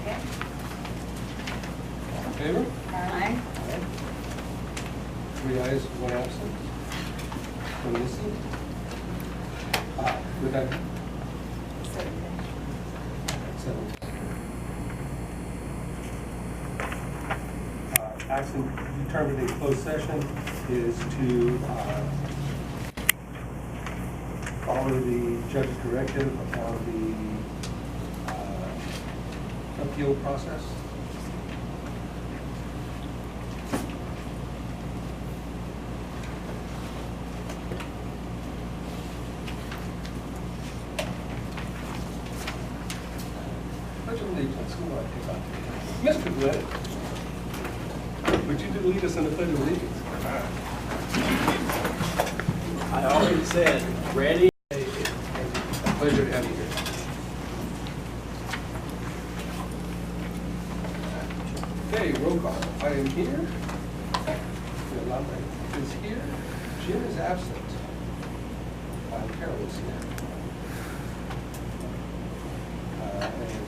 Second. All in favor? Aye. Aye. 3 ayes, 1 absent. 1 missing. With that, 7. Action determined in closed session is to follow the judge's directive on the appeal process. Pledge of allegiance. Who will I take on today? Mr. Glenn, would you lead us in the pledge of allegiance? I already said, ready? It's a pleasure to have you here. Okay, roll call. I am here. Yolanda is here. Jim is absent. Carol is here. And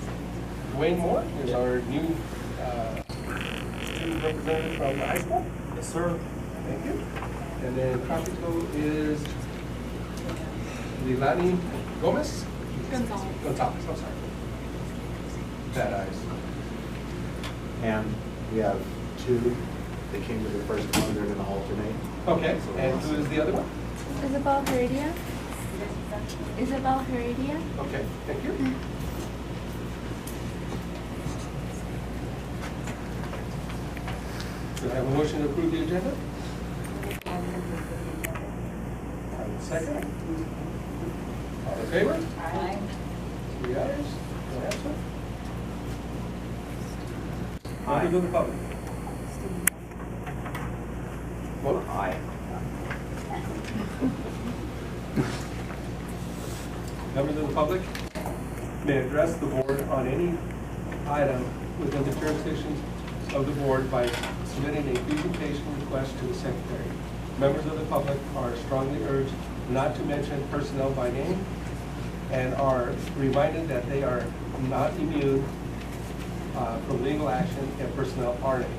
Dwayne Moore is our new student representative from the high school. Yes, sir. Thank you. And then Capito is Lilani Gomez? Gonzalez, I'm sorry. Bad eyes. And we have 2 that came to the first one, they're going to alternate. Okay, and who is the other one? Isabel Heredia. Isabel Heredia. Okay, thank you. Do I have a motion to approve the agenda? Second. All in favor? Aye. 3 ayes, 1 absent. Aye. Members of the public? Vote. Aye. Members of the public may address the board on any item within the jurisdiction of the board by submitting a presentation request to the secretary. Members of the public are strongly urged not to mention personnel by name and are reminded that they are not immune from legal action if personnel are named.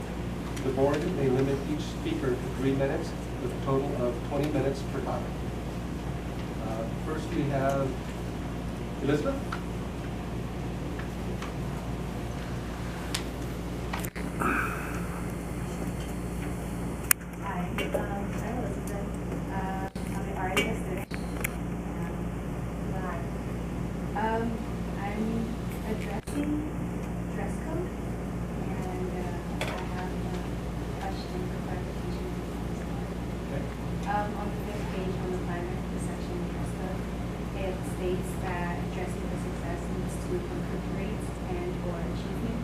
The board may limit each speaker to 3 minutes with a total of 20 minutes per topic. First we have Elizabeth. Hi, I'm Elizabeth. I'm an RA student. I'm addressing dress code, and I have a question for clarification. On the 5th page on the planner, the section dress code, it states that addressing for success needs to improve grades and/or achievement,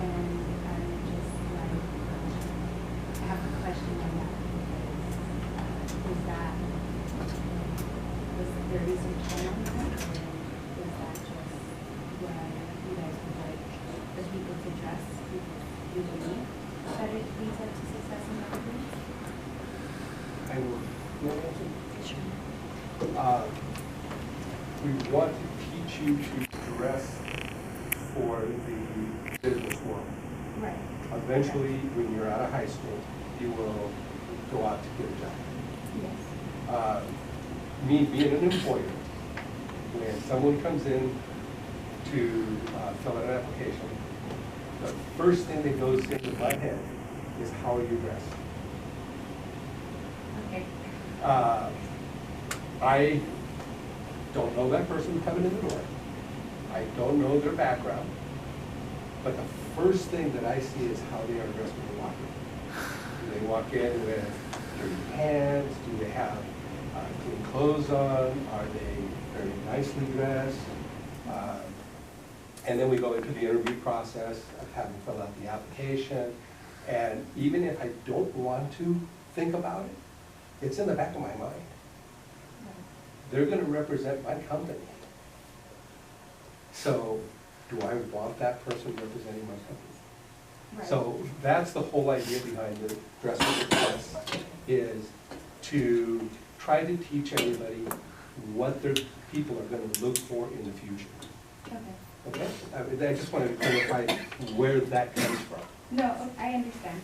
and I'm just like, I have a question on that. Is that, was there research done on that? Or is that just what you guys would like the people to dress? You believe that it leads up to success in other grades? I will. We want to teach you to dress for the business world. Right. Eventually, when you're out of high school, you will go out to get a job. Yes. Me being an employer, when someone comes in to fill out an application, the first thing that goes into my head is how are you dressed? Okay. I don't know that person coming in the door. I don't know their background. But the first thing that I see is how they are dressed when they walk in. Do they walk in with dirty pants? Do they have clean clothes on? Are they very nicely dressed? And then we go into the interview process of having to fill out the application. And even if I don't want to think about it, it's in the back of my mind. They're going to represent my company. So do I want that person representing my company? Right. So that's the whole idea behind the dress for success, is to try to teach everybody what their people are going to look for in the future. Okay. Okay, I just wanted to clarify where that comes from. No, I understand.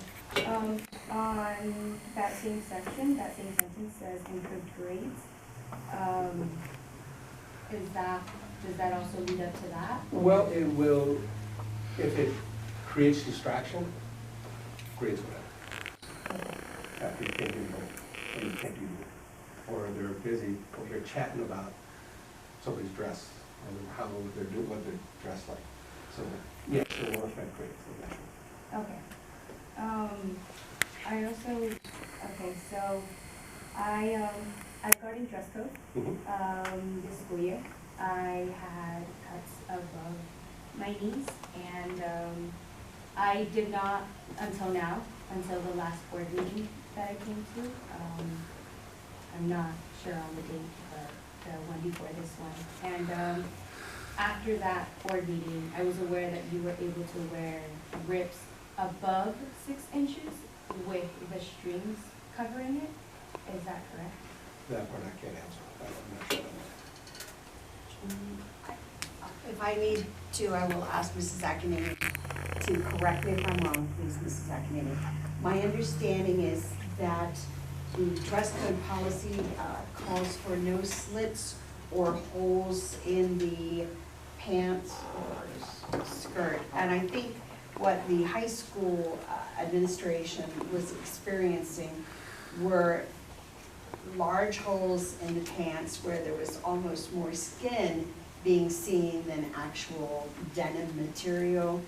On that same section, that same sentence says improved grades. Does that also lead up to that? Well, it will, if it creates distraction, grades will happen. After you can't do it, or you can't do it, or they're busy, or they're chatting about somebody's dress, and how they're doing, what they're dressed like. So, yes, it will affect grades. Okay. I also, okay, so I've got in dress code, this school year. I had cuts above my knees, and I did not until now, until the last board meeting that I came to. I'm not sure on the date, but the one before this one. And after that board meeting, I was aware that you were able to wear rips above 6 inches with the strings covering it. Is that correct? That part I can't answer. I'm not sure on that. If I need to, I will ask Mrs. Akinini to correct me if I'm wrong, please, Mrs. Akinini. My understanding is that the dress code policy calls for no slits or holes in the pants or skirt. And I think what the high school administration was experiencing were large holes in the pants where there was almost more skin being seen than actual denim material.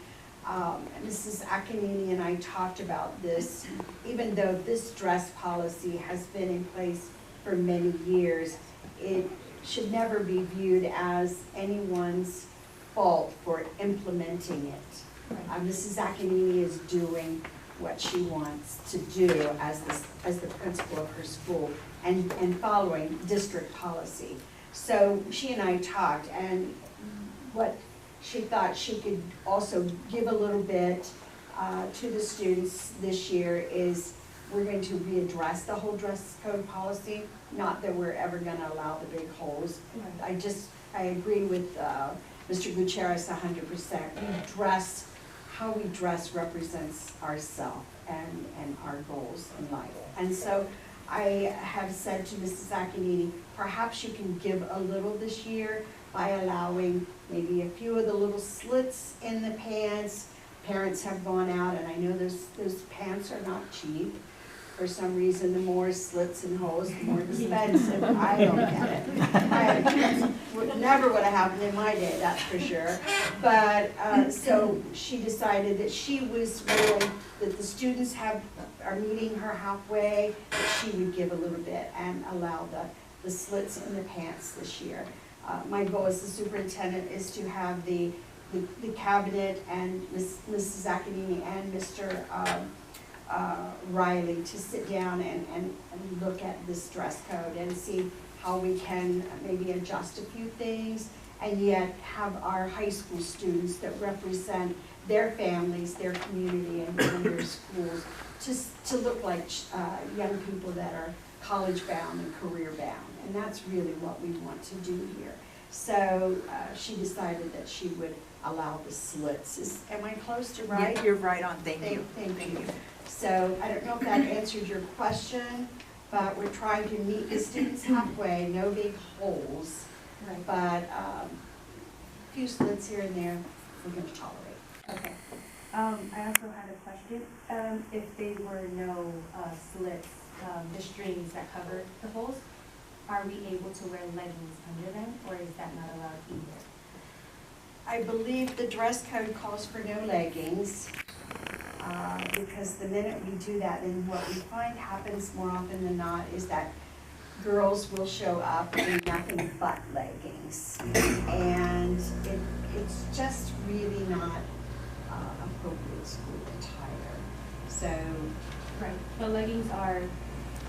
Mrs. Akinini and I talked about this. Even though this dress policy has been in place for many years, it should never be viewed as anyone's fault for implementing it. Mrs. Akinini is doing what she wants to do as the principal of her school and following district policy. So she and I talked, and what she thought she could also give a little bit to the students this year is we're going to readdress the whole dress code policy. Not that we're ever going to allow the big holes. I agree with Mr. Gutierrez 100%. How we dress represents ourselves and our goals in life. And so I have said to Mrs. Akinini, perhaps you can give a little this year by allowing maybe a few of the little slits in the pants. Parents have gone out, and I know those pants are not cheap. For some reason, the more slits and holes, the more expensive. I don't get it. Never would have happened in my day, that's for sure. But so she decided that she was willing, that the students are meeting her halfway, that she would give a little bit and allow the slits in the pants this year. My goal as the superintendent is to have the cabinet and Mrs. Akinini and Mr. Riley to sit down and look at this dress code and see how we can maybe adjust a few things and yet have our high school students that represent their families, their community, and their schools to look like young people that are college bound and career bound. And that's really what we want to do here. So she decided that she would allow the slits. Am I close to right? Yeah, you're right on. Thank you. Thank you. So I don't know if that answered your question, but we're trying to meet the students halfway, no big holes, but a few slits here and there we're going to tolerate. Okay. I also had a question. If there were no slits, the strings that cover the holes, are we able to wear leggings under them, or is that not allowed either? I believe the dress code calls for no leggings, because the minute we do that, then what we find happens more often than not is that girls will show up in nothing but leggings. And it's just really not appropriate school attire. So, right, but leggings are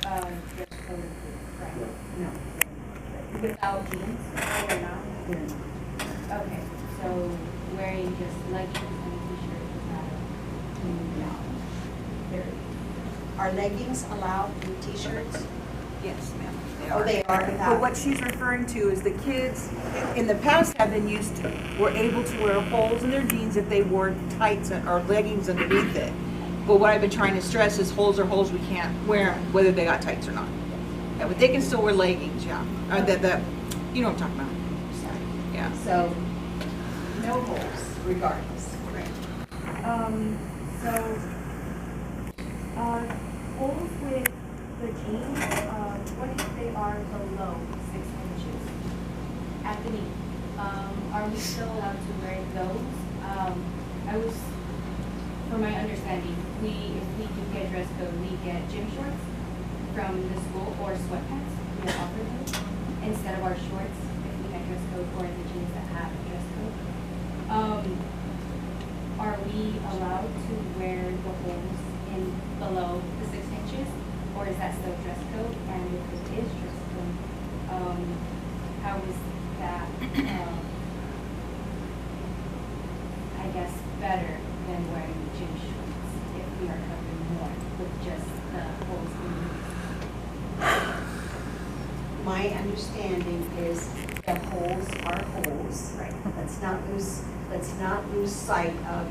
dress code approved, right? no. Without jeans, or not? They're not. Okay, so wearing just leggings and a t-shirt is not No. Are leggings allowed in t-shirts? Yes, ma'am. Oh, they are But without. what she's referring to is the kids in the past have been used to, were able to wear holes in their jeans if they wore tights or leggings underneath it. But what I've been trying to stress is holes are holes, we can't wear them whether they got tights or not. Yeah, but they can still wear leggings, yeah. You know what I'm talking about, Sorry. yeah. So, no holes regardless. Holes with the jeans, what if they are below 6 inches at the knee? Are we still allowed to wear those? From my understanding, if we do get dress code, we get gym shorts from the school or sweatpants. We offer those instead of our shorts if we had dress code or the jeans that have a dress code. Are we allowed to wear the holes in below the 6 inches, or is that still dress code? And if it is dress code, how is that? I guess better than wearing gym shorts if we are covering more with just the holes in. My understanding is that holes are holes. Right. Let's not lose sight of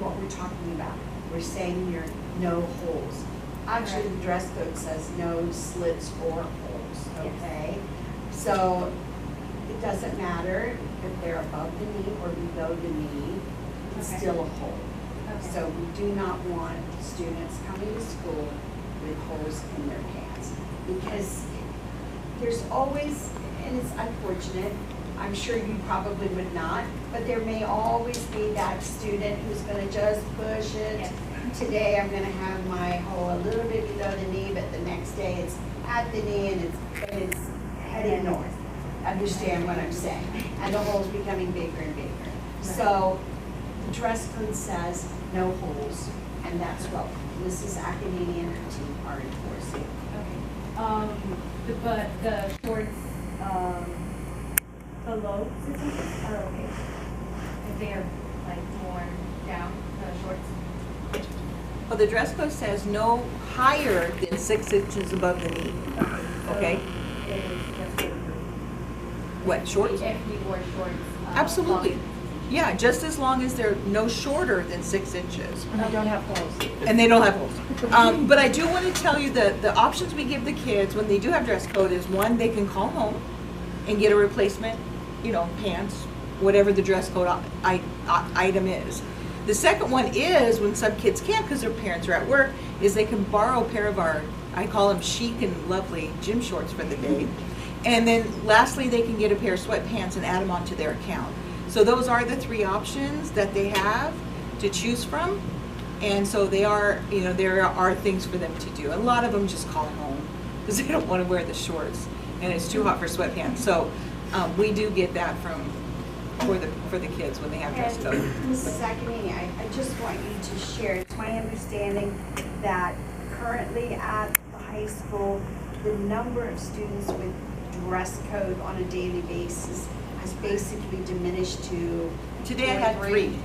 what we're talking about. We're saying here, no holes. Actually, the dress code says no slits or holes, okay? So it doesn't matter if they're above the knee or below the knee, it's Okay. still a hole. Okay. So we do not want students coming to school with holes in their pants. Because there's always, and it's unfortunate, I'm sure you probably would not, but there may always be that student who's gonna just push it. Yes. Today I'm gonna have my hole a little bit below the knee, but the next day it's at the knee and it's heading north. Understand what I'm saying? And the hole's becoming bigger and bigger. So the dress code says no holes, and that's what Mrs. Akinini and her team are enforcing. Okay. But the shorts, below 6 inches are okay. If they are like more down, the shorts. Well, the dress code says no higher than 6 inches above the knee, okay? It is just good. What, shorts? If we wore shorts. Absolutely. long- Yeah, just as long as they're no shorter than 6 inches. And they don't have holes. And they don't have holes. But I do want to tell you that the options we give the kids when they do have dress code is, one, they can call home and get a replacement, pants, whatever the dress code item is. The second one is, when some kids can't because their parents are at work, is they can borrow a pair of our, I call them chic and lovely gym shorts for the day. And then lastly, they can get a pair of sweatpants and add them onto their account. So those are the three options that they have to choose from. And so they are, there are things for them to do. A lot of them just call home because they don't want to wear the shorts and it's too hot for sweatpants. So we do get that for the kids when they have dress And code. Mrs. Akinini, I just want you to share, it's my understanding that currently at the high school, the number of students with dress code on a daily basis has basically diminished to. Today I had 3.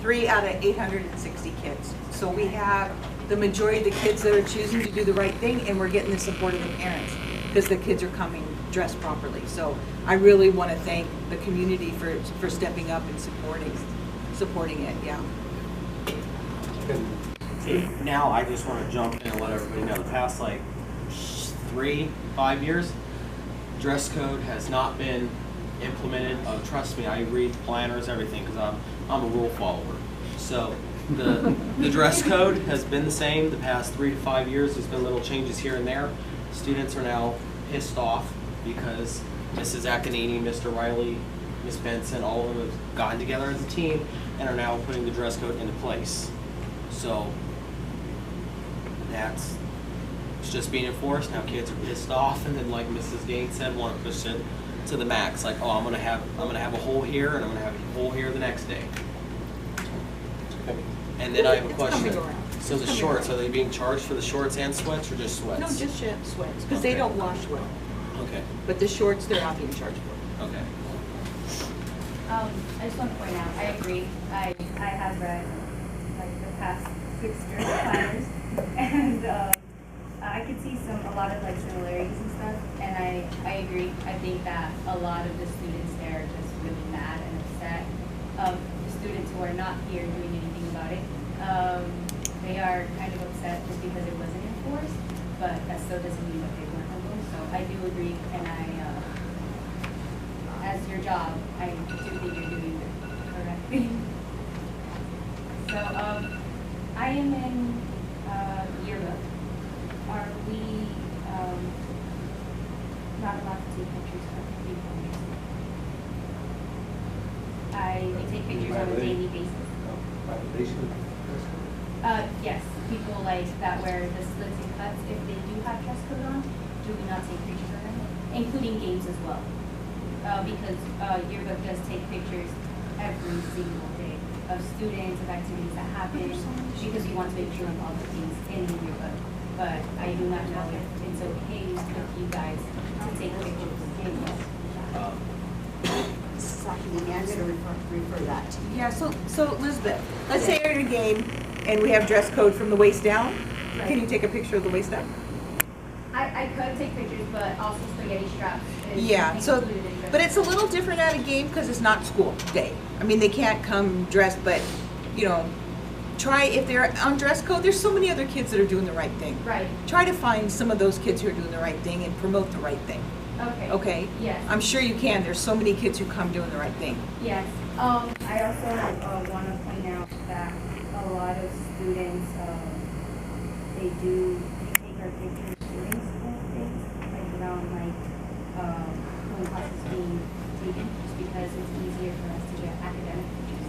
3 out of 860 kids. So we have the majority of the kids that are choosing to do the right thing, and we're getting the support of the parents because the kids are coming dressed properly. So I really want to thank the community for stepping up and supporting it, yeah. Now I just want to jump in and let everybody know, the past 3-5 years, dress code has not been implemented. Trust me, I read planners, everything, because I'm a rule follower. So the dress code has been the same the past 3 to 5 years. There's been little changes here and there. Students are now pissed off because Mrs. Akinini, Mr. Riley, Ms. Benson, all of them have gotten together as a team and are now putting the dress code into place. So it's just being enforced. Now kids are pissed off, and then like Mrs. Gaines said, want to push it to the max. Like, oh, I'm gonna have a hole here, and I'm gonna have a hole here the next day. And then I have a It's coming question. around. So the It's coming shorts, around. are they being charged for the shorts and sweats, or just sweats? No, just sweats, because they Okay. don't wash well. Okay. But the shorts, they're not being charged for. Okay. I just want to point out, I agree. I have read like the past 6 journal planners, and I I could see a lot of like similarities and stuff, and I agree. I think that a lot of the students there are just really mad and upset. The students who are not here doing anything about it, they are kind of upset just because it wasn't enforced, but that still doesn't mean that they weren't enforced. So I do agree, and as your job, I do think you're doing the correct thing. So I am in yearbook. Are we not allowed to take pictures of people? We take pictures on a daily basis. Violation of dress code? Yes, people like that wear the slits and cuts, if they do have dress code on, do we not take pictures of them? Including games as well. Because yearbook does take pictures every single day of students, of activities that happen, because we want to make sure of all the things in the yearbook. But I do not know if it's okay with you guys to take pictures of games. Mrs. Akinimi, I'm going to refer that to you. Yeah, so Elizabeth, let's say you're in a game and we have dress code from the waist down. Right. Can you take a picture of the waist down? I could take pictures, but also spaghetti straps is Yeah, so, included in dress but it's a code. little different at a game because it's not school day. I mean, they can't come dressed, but, you know, try, if they're on dress code, there's so many other kids that are doing the right thing. Right, Try to find some of those kids who are doing the right thing and promote the right thing, okay. okay? Yes. I'm sure you can. There's so many kids who come doing the right thing. Yes. I also want to point out that a lot of students, they take our pictures during school things, like around when class is being taken, just because it's easier for us to get academic pictures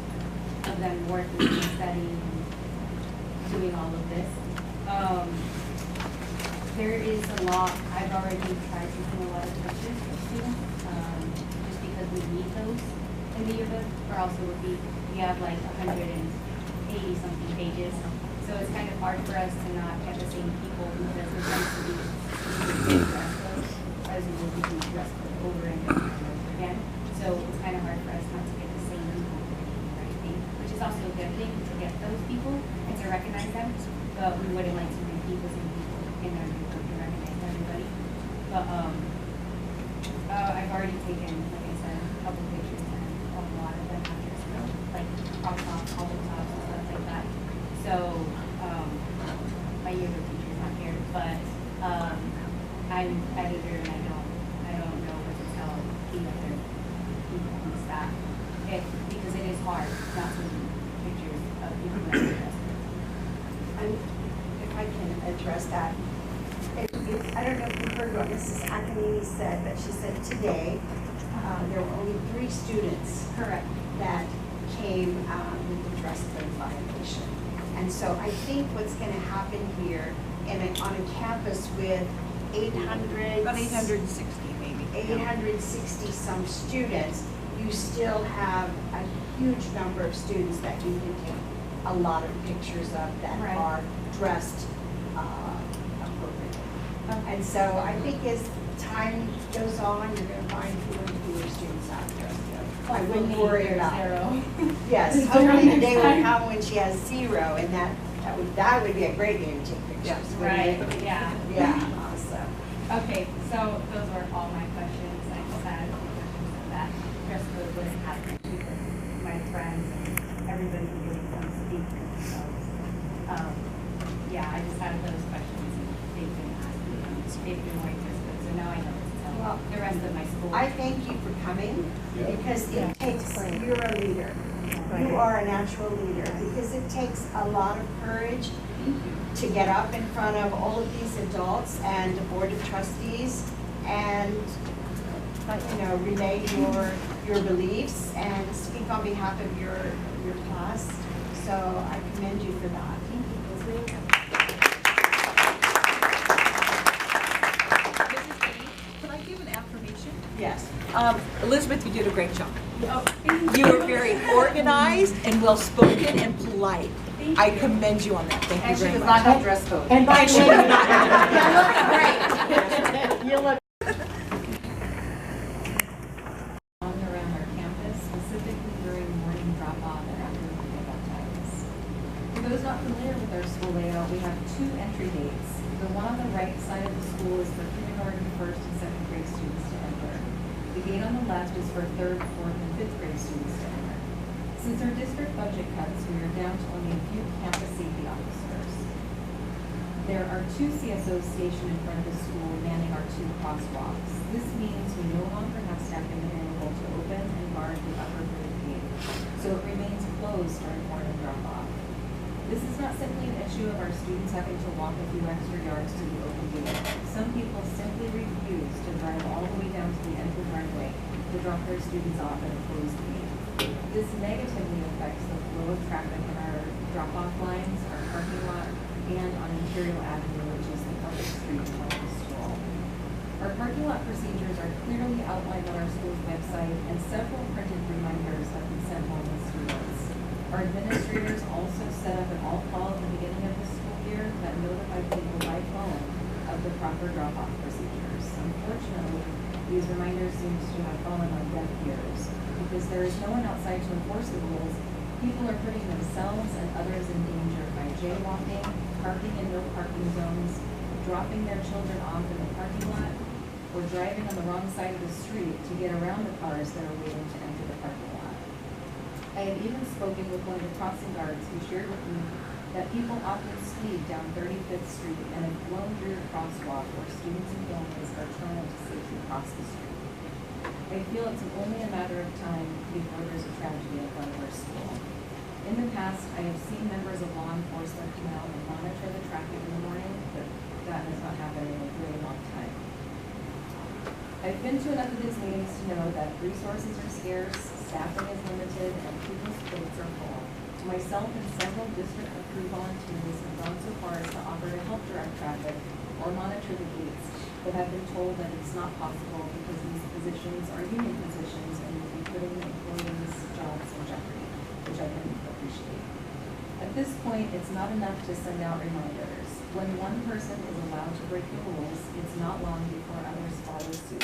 of them working and studying and doing all of this. There is a lot, I've already tried taking a lot of pictures of students, just because we need those in the yearbook, or also we have like 180 something pages. So it's kind of hard for us to not get the same people because it tends to be dress code, as we will be dress code over and over and over again. So it's kind of hard for us not to get the same people doing the right thing, which is also a good thing to get those people and to recognize them. But we wouldn't like to repeat the same people in our group to recognize everybody. But I've already taken, like I said, a couple pictures and a lot of them have dress code, like crop tops, all the tops and stuff like that. So my yearbook teacher's not here, but I'm editor and I don't know what to tell the other people on the staff because it is hard not to take pictures of people that are dressed. If I can address that. I don't know if you heard what Mrs. Akinimi said, but she said today there were only 3 students Correct. that came with the dress code violation. And so I think what's going to happen here on a campus with 800, About 860 maybe. 860 some students, you still have a huge number of students that you can take a lot of pictures of that Right. are dressed appropriately. Okay. And so I think as time goes on, you're going to find fewer and fewer students out there. So I wouldn't worry about it. Zero. Yes, hopefully the day will come when she has 0, and that would be a great day to take pictures. Yeah. wouldn't Right, it? yeah. Yeah, awesome. Okay, so those were all my questions. I just had that dress code wouldn't happen because my friends and everybody who really comes speak for themselves. Yeah, I just had those questions and they've been asking me. They've been wearing dress code, so now I know what to tell Well, the rest of my school. I thank you for coming, Yeah. because it takes, you're a leader. You are a natural leader, because it takes a lot of courage to get up in front of all of these adults and the board of trustees and, relay your beliefs and speak on behalf of your class. So I commend you for that. Thank you. Can I give an affirmation? Yes. Elizabeth, you did a great job. Oh, thank You were very organized and well-spoken and polite. Thank I you. commend you on that. Thank you And she very does much. not have dress code. And by the way, You look around our campus, specifically during morning drop-off and after we pick up times. For those not familiar with our school layout, we have 2 entry gates. The one on the right side of the school is for kindergarten, 1st and 2nd grade students to enter. The gate on the left is for 3rd, 4th, and 5th grade students to enter. Since our district budget cuts, we are down to only a few campus safety officers. There are 2 CSOs stationed in front of the school manning our 2 crosswalks. This means we no longer have staffing available to open and guard the upper grade gate, so it remains closed during morning drop-off. This is not simply an issue of our students having to walk a few extra yards to the open gate. Some people simply refuse to drive all the way down to the end of the driveway to drop their students off at a closed gate. This negatively affects the flow of traffic in our drop-off lines, our parking lot, and on Imperial Avenue, which is the public street in front of the school. Our parking lot procedures are clearly outlined on our school's website, and several printed reminders have been sent home to students. Our administrators also set up an all call at the beginning of the school year that notified people by phone of the proper drop-off procedures. Unfortunately, these reminders seem to have fallen on deaf ears. Because there is no one outside to enforce the rules, people are putting themselves and others in danger by jaywalking, parking in no parking zones, dropping their children off in the parking lot, or driving on the wrong side of the street to get around the cars that are waiting to enter the parking lot. I have even spoken with one of the crossing guards who shared with me that people often speed down 35th Street and have blown through the crosswalk where students and families are trying to safely cross the street. I feel it's only a matter of time before there's a tragedy in front of our school. In the past, I have seen members of law enforcement come out and monitor the traffic in the morning, but that has not happened in a very long time. I've been to enough of these meetings to know that resources are scarce, staffing is limited, and people's plates are full. Myself and several district-approved volunteers have gone so far as to offer to help direct traffic or monitor the gates, but have been told that it's not possible because these positions are union positions and will be putting employees' jobs in jeopardy, which I can appreciate. At this point, it's not enough to send out reminders. When one person is allowed to break the rules, it's not long before others follow suit.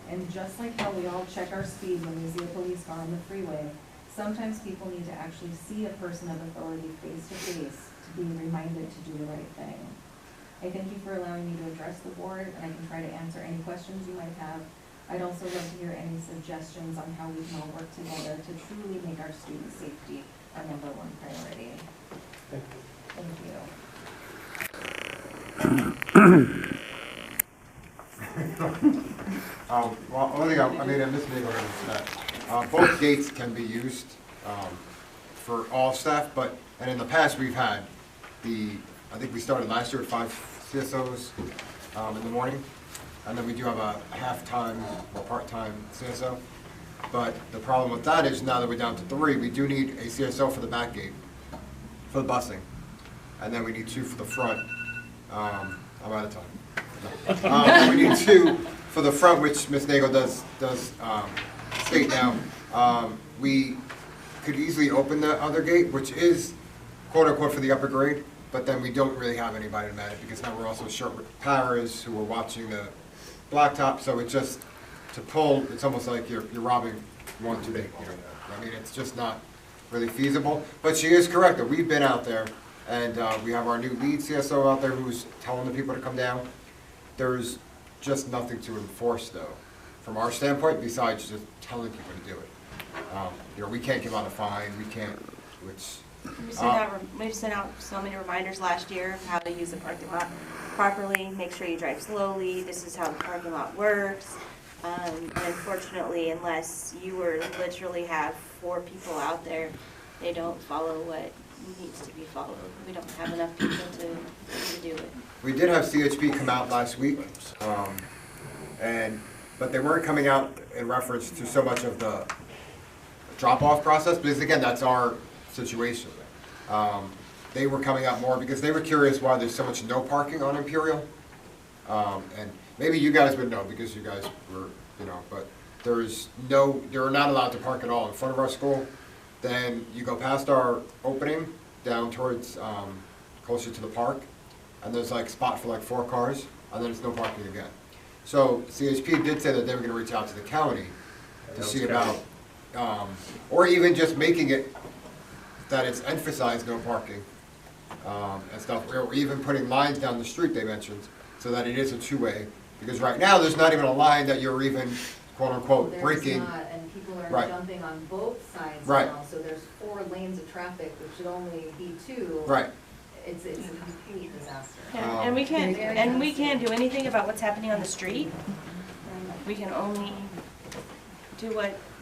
And just like how we all check our speed when we see a police car on the freeway, sometimes people need to actually see a person of authority face to face to be reminded to do the right thing. I thank you for allowing me to address the board, and I can try to answer any questions you might have. I'd also love to hear any suggestions on how we can all work together to truly make our students' safety our #1 priority. Thank you. Thank you. Well, only thing I mean, in this neighborhood is that both gates can be used for all staff, and in the past, we've had I think we started last year at 5 CSOs in the morning, and then we do have a half-time or part-time CSO. But the problem with that is now that we're down to 3, we do need a CSO for the back gate, for the busing, and then we need 2 for the front. I'm out of time. We need 2 for the front, which Ms. Nagel does state now. We could easily open the other gate, which is quote-unquote for the upper grade, but then we don't really have anybody to man it because now we're also short with paras who are watching the blacktop, so it's just, to pull, it's almost like you're robbing one too late. You know? I mean, it's just not really feasible. But she is correct that we've been out there, and we have our new lead CSO out there who's telling the people to come down. There's just nothing to enforce, though, from our standpoint, besides just telling people to do it. You know, we can't give out a fine. We can't, which. We sent out so many reminders last year of how to use the parking lot properly. Make sure you drive slowly. This is how the parking lot works. And unfortunately, unless you literally have 4 people out there, they don't follow what needs to be followed. We don't have enough people to do it. We did have CHP come out last week, but they weren't coming out in reference to so much of the drop-off process, because again, that's our situation. They were coming out more because they were curious why there's so much no parking on Imperial. And maybe you guys would know because you guys were, you know, but you're not allowed to park at all in front of our school. Then you go past our opening down towards closer to the park, and there's like spot for like 4 cars, and then there's no parking again. So CHP did say that they were going to reach out to the county to see about, or even just making it that it's emphasized no parking and stuff, or even putting lines down the street, they mentioned, so that it is a two-way. Because right now, there's not even a line that you're even, quote-unquote, breaking. There's not, and people are Right. jumping on both sides Right. now, so there's 4 lanes of traffic, which should only be 2. Right. It's a complete disaster. Yeah, and we can't, Very and we can't do unsafe. anything about what's happening on the street. We can only do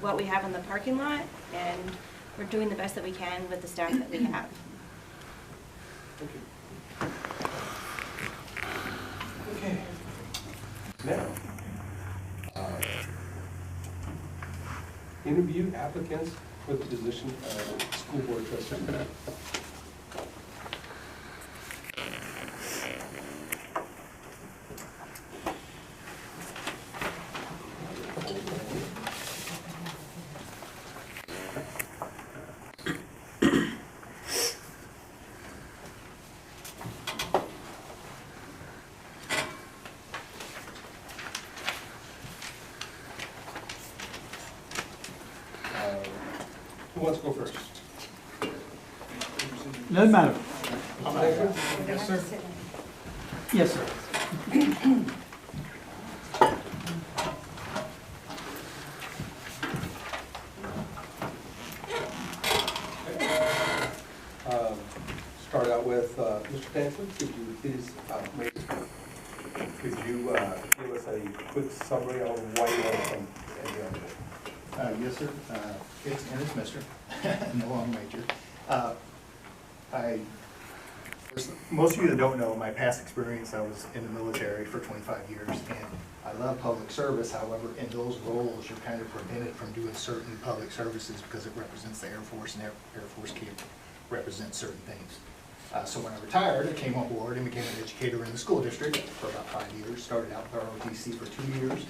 what we have in the parking lot, and we're doing the best that we can with the staff that we have. Thank you. Okay. Now, interview applicants for the position of school board trustee. Who wants to go first? Doesn't matter. Yes, sir. Yes, sir. Start out with Mr. Tanksley. Could you please could you give us a quick summary on why you want to come and be on board? Yes, sir. It's Mr. No long major. Most of you that don't know my past experience, I was in the military for 25 years, and I love public service. However, in those roles, you're kind of prevented from doing certain public services because it represents the Air Force, and Air Force can't represent certain things. So when I retired, I came on board and became an educator in the school district for about 5 years. Started out with ROTC for 2 years,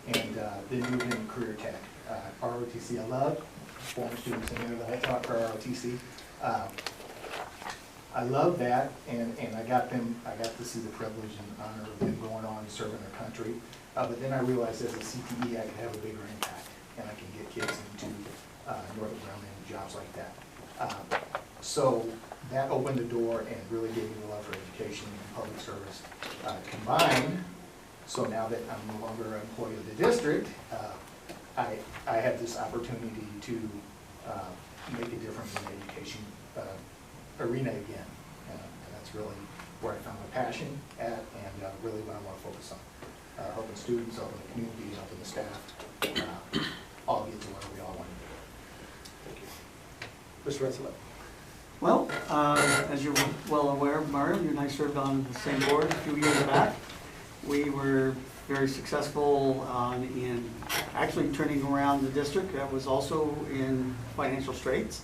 and then moved into career tech. ROTC I love. Former students in there that I taught for ROTC. I love that, and I got to see the privilege and honor of them going on and serving their country. But then I realized as a CTE I could have a bigger impact, and I can get kids into Northern Grumman and jobs like that. So that opened the door and really gave me the love for education and public service combined. So now that I'm no longer an employee of the district, I have this opportunity to make a difference in the education arena again. And that's really where I found my passion at, and really what I want to focus on. Helping students, helping the community, helping the staff, all get to where we all want to be. Mr. Rensselaer. Well, as you're well aware, Mario, you and I served on the same board a few years back. We were very successful in actually turning around the district that was also in financial straits.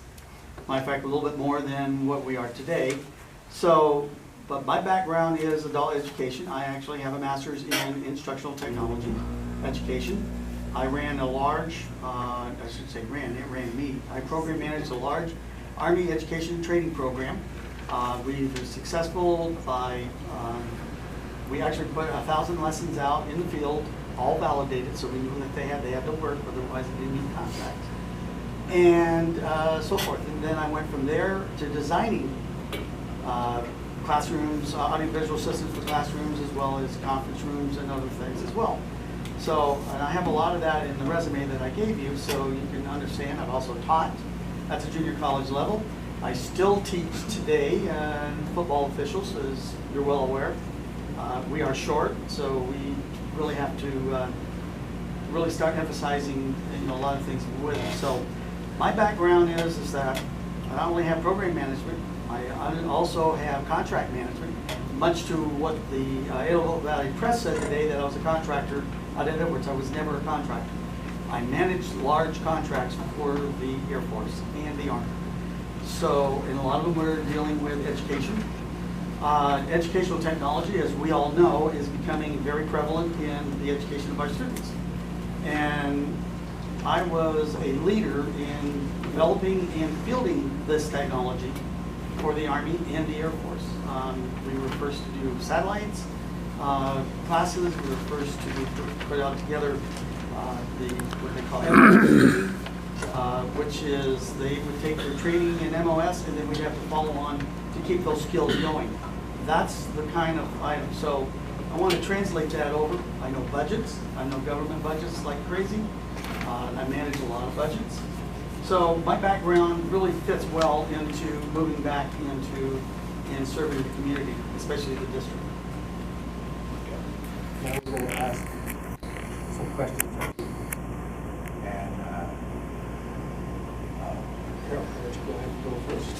Matter of fact, a little bit more than what we are today. So, but my background is adult education. I actually have a master's in instructional technology education. I ran a large, I should say ran, it ran me. I program managed a large Army education training program. We were successful by, we actually put 1,000 lessons out in the field, all validated, so we knew that they had to work, otherwise they didn't need contracts. And so forth. And then I went from there to designing classrooms, audiovisual systems for classrooms, as well as conference rooms and other things as well. So, and I have a lot of that in the resume that I gave you, so you can understand. I've also taught at the junior college level. I still teach today football officials, as you're well aware. We are short, so we really have to really start emphasizing a lot of things with it. So my background is that I not only have program management, I also have contract management, much to what the Idaho Valley Press said today, that I was a contractor out at Edwards. I was never a contractor. I managed large contracts for the Air Force and the Army. So, and a lot of them were dealing with education. Educational technology, as we all know, is becoming very prevalent in the education of our students. And I was a leader in developing and fielding this technology for the Army and the Air Force. We were first to do satellites classes. We were first to put out together what they call which is they would take their training in MOS and then we'd have to follow on to keep those skills going. That's the kind of item. So I want to translate that over. I know budgets. I know government budgets like crazy. I manage a lot of budgets. So my background really fits well into moving back into and serving the community, especially the district. Now we're going to ask some questions. And Carol, why don't you go ahead and go first?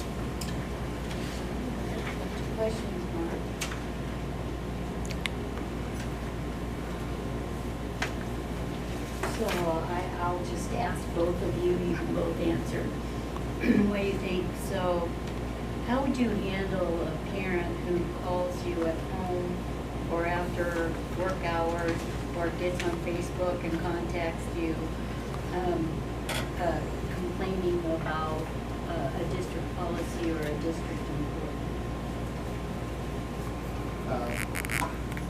Questions, Mark? So I'll just ask both of you, you can both answer what you think. So how would you handle a parent who calls you at home or after work hours or gets on Facebook and contacts you complaining about a district policy or a district employee?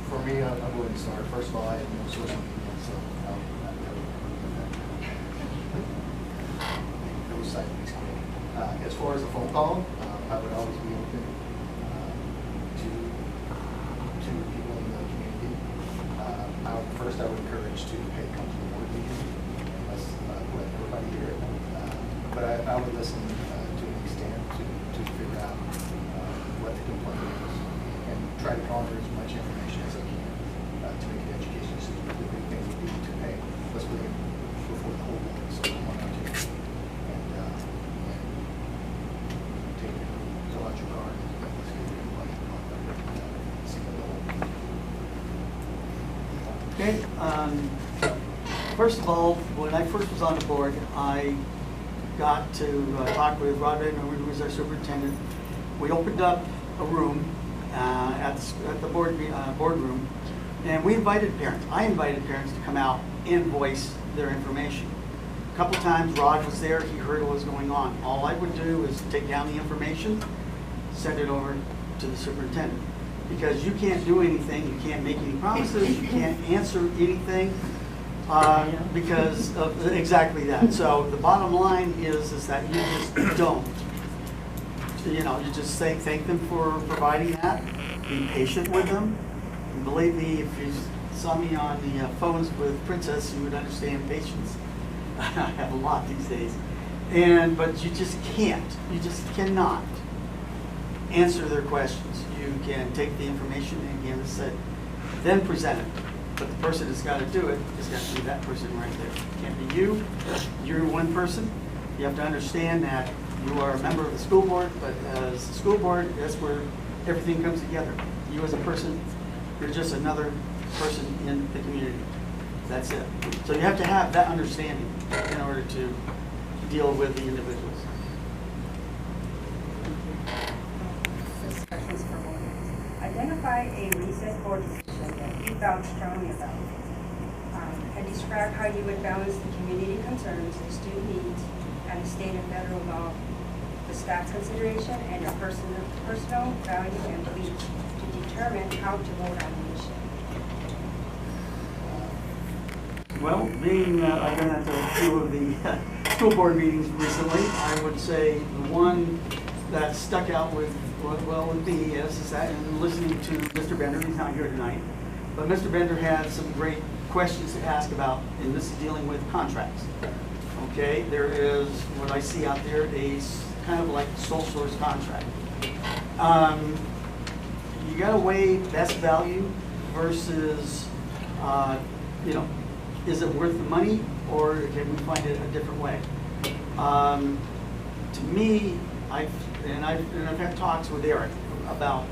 For me, I wouldn't start. First of all, I have no social media, so I'll never no site basically. As far as a phone call, I would always be open to people in the community. First, I would encourage to come to the board meeting, unless let everybody hear it. But I would listen to an extent to figure out what the complaint is and try to garner as much information as I can to make an education decision. The big thing would be to pay. Let's bring it before the whole board, so one or two, and take it, fill out your card, and let's get your complaint on see what the whole. Okay. First of all, when I first was on the board, I got to talk with Rod Rader, who was our superintendent. We opened up a room at the boardroom, and we invited parents. I invited parents to come out and voice their information. A couple times Rod was there, he heard what was going on. All I would do is take down the information, send it over to the superintendent. Because you can't do anything, you can't make any promises, you can't answer anything because of exactly that. So the bottom line is that you just don't. You know, you just say thank them for providing that, be patient with them. And believe me, if you saw me on the phones with Princess, you would understand patience. I have a lot these days. But you just can't, you just cannot answer their questions. You can take the information and again, as I said, then present it. But the person that's got to do it has got to be that person right there. It can't be you. You're one person. You have to understand that you are a member of the school board, but as the school board, that's where everything comes together. You as a person, you're just another person in the community. That's it. So you have to have that understanding in order to deal with the individuals. Identify a recess board decision that you felt strongly about, and describe how you would balance the community concerns, the student needs, and the state and federal law, the staff's consideration, and your personal value and beliefs to determine how to vote on the issue. Well, I've been at a few of the school board meetings recently, I would say the one that stuck out with me is that in listening to Mr. Bender, he's not here tonight, but Mr. Bender had some great questions to ask about, and this is dealing with contracts. Okay, there is what I see out there, a kind of like sole source contract. You got to weigh best value versus, is it worth the money, or can we find it a different way? To me, I've had talks with Eric about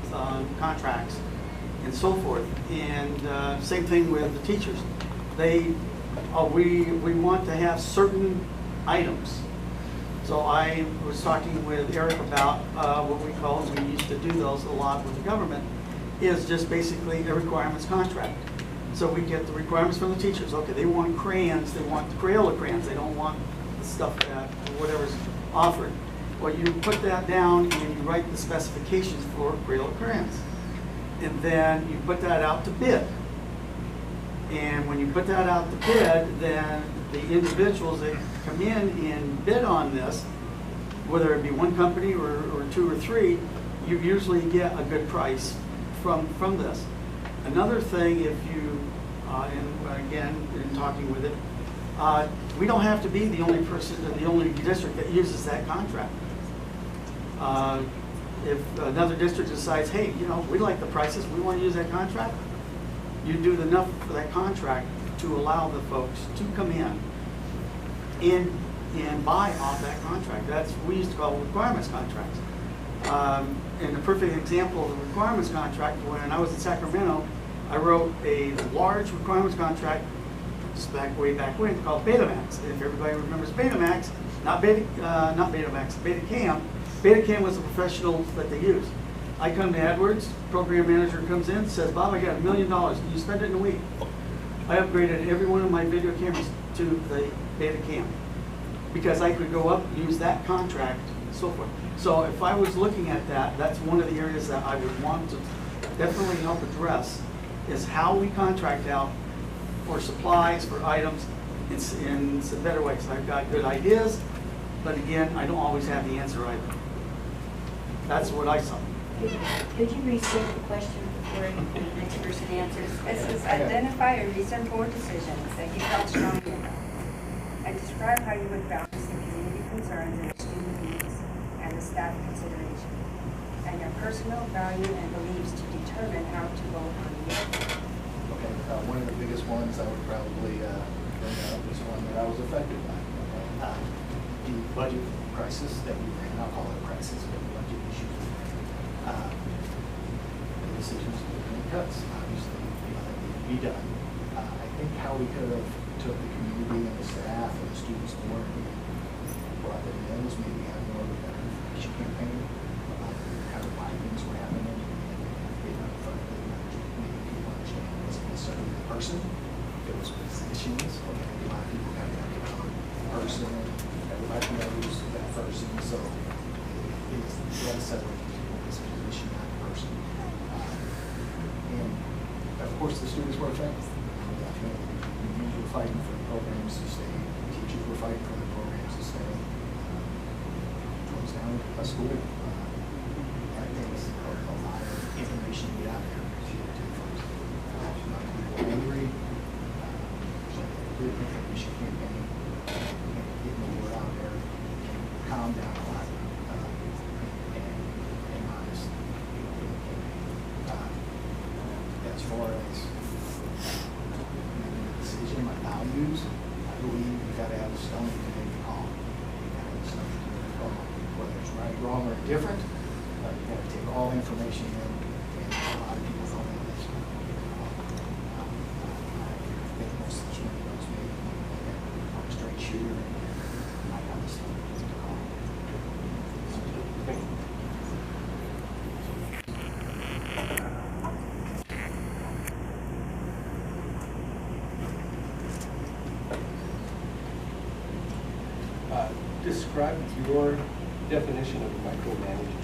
contracts and so forth, and same thing with the teachers. We want to have certain items. So I was talking with Eric about what we call, we used to do those a lot with the government, is just basically a requirements contract. So we get the requirements from the teachers. Okay, they want crayons, they want the Crayola crayons, they don't want the stuff that, whatever's offered. Well, you put that down and you write the specifications for Crayola crayons. And then you put that out to bid. And when you put that out to bid, then the individuals, come in and bid on this, whether it be one company or two or three, you usually get a good price from this. Another thing, if you, and again, in talking with it, we don't have to be the only person, the only district that uses that contract. If another district decides, hey, you know, we like the prices, we want to use that contract, you do enough for that contract to allow the folks to come in and buy off that contract. That's what we used to call requirements contracts. And a perfect example of the requirements contract, when I was in Sacramento, I wrote a large requirements contract way back when, called Betamax. If everybody remembers Betamax, not Betamax, Betacam. Betacam was the professional that they used. I come to Edwards, program manager comes in, says, Bob, I got $1 million. Can you spend it in a week? I upgraded every one of my video cameras to the Betacam because I could go up, use that contract, so forth. So if I was looking at that, that's one of the areas that I would want to definitely help address, is how we contract out for supplies, for items, in some better ways. I've got good ideas, but again, I don't always have the answer either. That's what I saw. Could you restate the question before the next person answers? It says, identify a recent board decision that you felt strongly about, and describe how you would balance the community concerns and the student needs and the staff consideration, and your personal value and beliefs to determine how to vote on the issue. Okay, one of the biggest ones I would probably bring up was one that I was affected by. The budget crisis that we ran, I'll call it a crisis, but the budget issues. The decisions to make cuts, obviously, that need to be done. I think how we could have took the community and the staff and the students to work and brought them in was maybe have more of a better information campaign about kind of why things were happening and get out in front of them, maybe people understand it wasn't necessarily the person, it was positions. Okay, a lot of people kind of got to know the person, everybody knows that person, so it's less separate people, this position, not the person. And of course, the students were affected. We were fighting for the programs to stay. Teachers were fighting for the programs to stay. Close down a school. That takes a lot of information to get out there to the folks. Not people angry. Good information campaign. Getting the word out there. Calm down a lot. And honest. As far as decision, my values, I believe you've got to have a stone to make a call. You've got to have a stone to make a call. Whether it's right, wrong, or different, you've got to take all the information in, and a lot of people don't know this. I think most of the students knows me. I'm a straight shooter, and I got the stone to make a call. Describe your definition of micromanaging.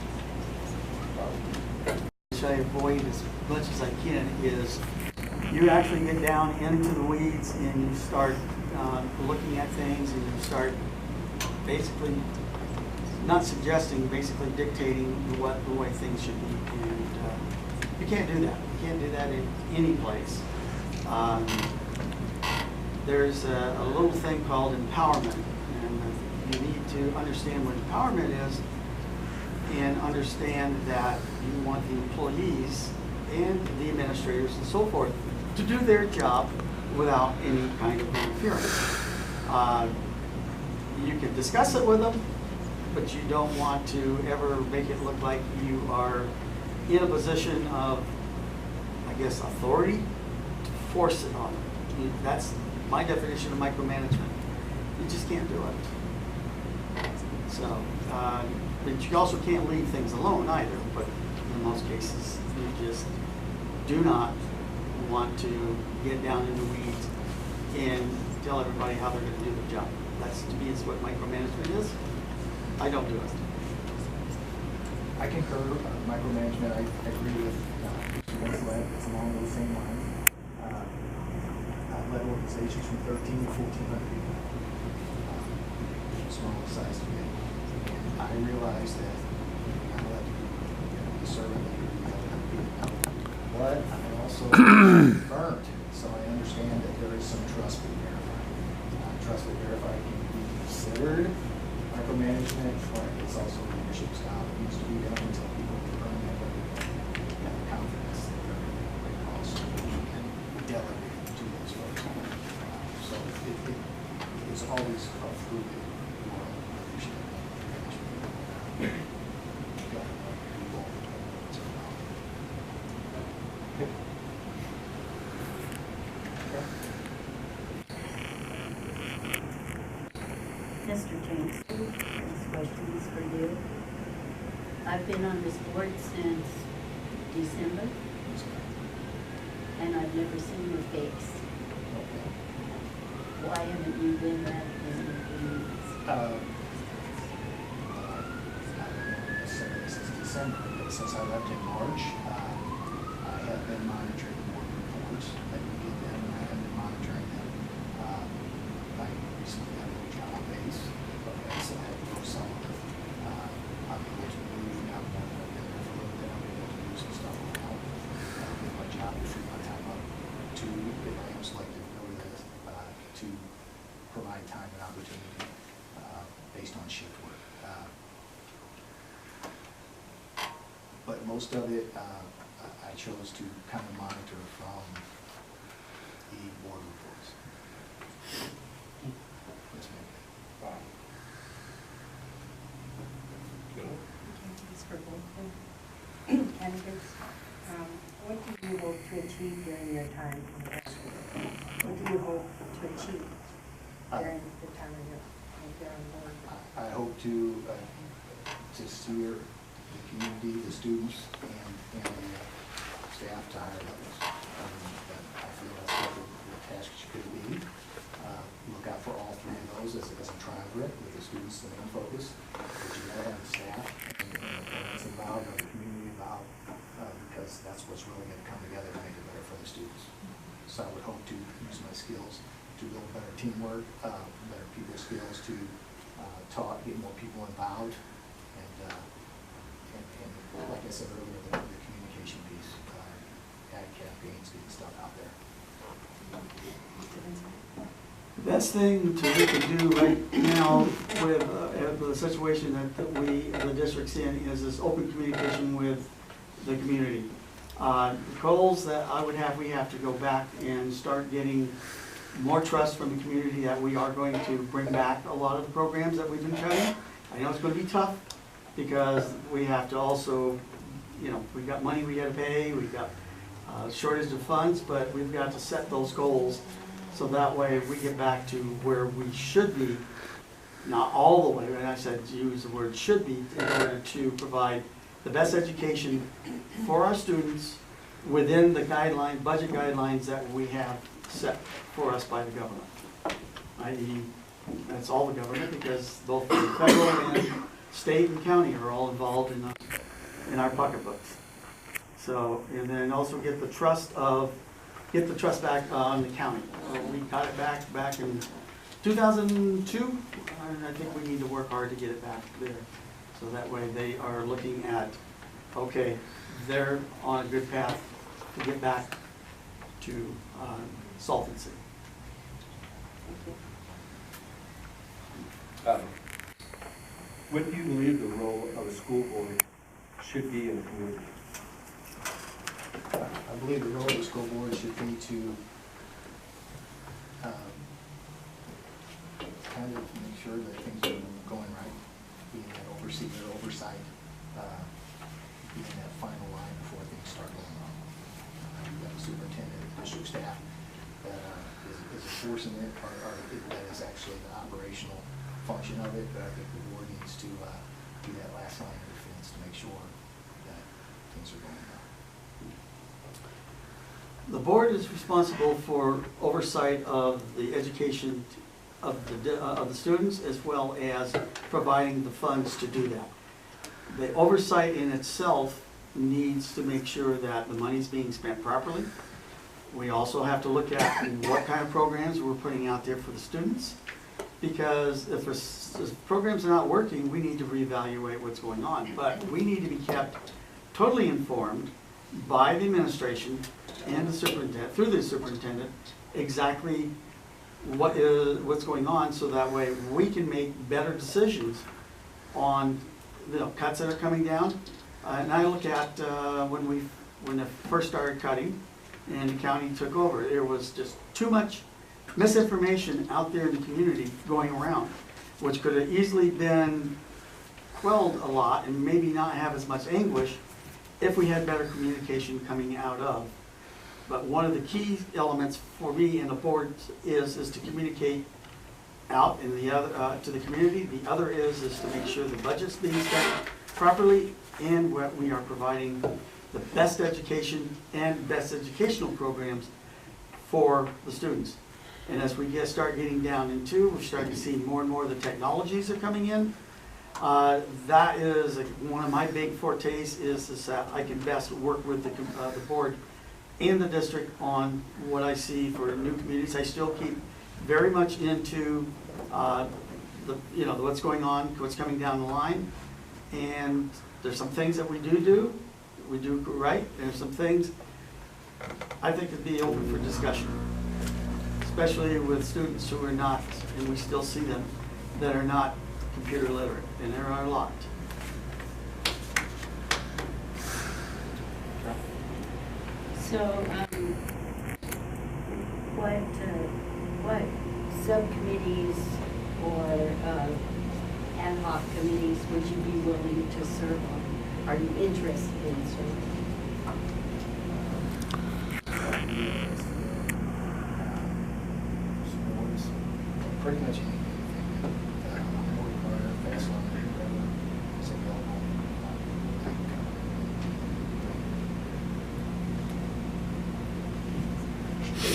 Which I avoid as much as I can is you actually get down into the weeds and you start looking at things and you start basically not suggesting, basically dictating the way things should be. And you can't do that. You can't do that in any place. There's a little thing called empowerment. You need to understand what empowerment is and understand that you want the employees and the administrators and so forth to do their job without any kind of interference. You can discuss it with them, but you don't want to ever make it look like you are in a position of, I guess, authority to force it on them. That's my definition of micromanagement. You just can't do it. So, but you also can't leave things alone either, but in most cases, you just do not want to get down in the weeds and tell everybody how they're going to do their job. That's, to me, is what micromanagement is. I don't do it. I concur. Micromanagement, I agree with led. It's along those same lines. I've led organizations from 13 to 1,400 people. small size committee. And I realize that you're not allowed to be servant leader, you have to be but I also burnt, so I understand that there is some trust but verified. Trust but verified can be considered micromanagement, but it's also leadership style that needs to be done until people can earn that have the confidence that they're also can delegate to those folks. So it is always a fluid leadership management. Mr. Tanksley, this question is for you. I've been on this board since December, and I've never seen your face. Why haven't you been that in the meetings? I don't know necessarily since December, but since I left in March, I have been monitoring board reports that we get them, and I have been monitoring them. I recently had a little job base, okay, so I had to go some of it. I'm able to move now, I've been there for a little bit, I'm able to do some stuff around. Get my job to free my time up to, if I am selected to go to this, to provide time and opportunity based on shift work. But most of it, I chose to kind of monitor from the board reports. Yes, ma'am. This for both candidates. What do you hope to achieve during your time in the district? What do you hope to achieve during the time of your on board? I hope to steer the community, the students, and the staff to higher levels. I feel that's what the task could be. Look out for all three of those as a triumvirate, with the students the main focus, but you gotta have the staff and the parents involved, and the community involved, because that's what's really gonna come together to make it better for the students. So I would hope to use my skills to build better teamwork, better people skills, to talk, get more people involved, and like I said earlier, the communication piece, ad campaigns, getting stuff out there. The best thing we can do right now with the situation that we, the district's in, is this open communication with the community. The goals that I would have, we have to go back and start getting more trust from the community that we are going to bring back a lot of the programs that we've been cutting. I know it's going to be tough because we have to also, you know, we've got money we got to pay, we've got shortage of funds, but we've got to set those goals so that way we get back to where we should be, not all the way, and I said use the word should be, in order to provide the best education for our students within the guideline, budget guidelines that we have set for us by the government. I.e., that's all the government, because both the federal and state and county are all involved in our pocketbooks. So, and then also get the trust back on the county. We got it back in 2002, and I think we need to work hard to get it back there. So that way they are looking at, okay, they're on a good path to get back to solvency. What do you believe the role of a school board should be in the community? I believe the role of the school board should be to kind of make sure that things are going right, being that oversight, being that final line before things start going wrong. You've got the superintendent, district staff that is enforcing it, or that is actually the operational function of it, but I think the board needs to be that last line of defense to make sure that things are going well. The board is responsible for oversight of the education of the students, as well as providing the funds to do that. The oversight in itself needs to make sure that the money is being spent properly. We also have to look at what kind of programs we're putting out there for the students. because if programs are not working, we need to reevaluate what's going on. But we need to be kept totally informed by the administration and the superintendent, through the superintendent, exactly what's going on, so that way we can make better decisions on cuts that are coming down. And I look at when they first started cutting and the county took over, there was just too much misinformation out there in the community going around, which could have easily been quelled a lot and maybe not have as much anguish if we had better communication coming out of. But one of the key elements for me and the board is to communicate out in the other to the community. The other is to make sure the budget's being spent properly and what we are providing the best education and best educational programs for the students. And as we start getting down into, we're starting to see more and more of the technologies are coming in. That is one of my big fortes is that I can best work with the board and the district on what I see for new communities. I still keep very much into what's going on, what's coming down the line, and there's some things that we do right, and there's some things I think would be open for discussion, especially with students who are not, and we still see them, that are not computer literate, and there are a lot. So, what subcommittees or ad hoc committees would you be willing to serve on? Are you interested in serving? Sports, pretty much anything.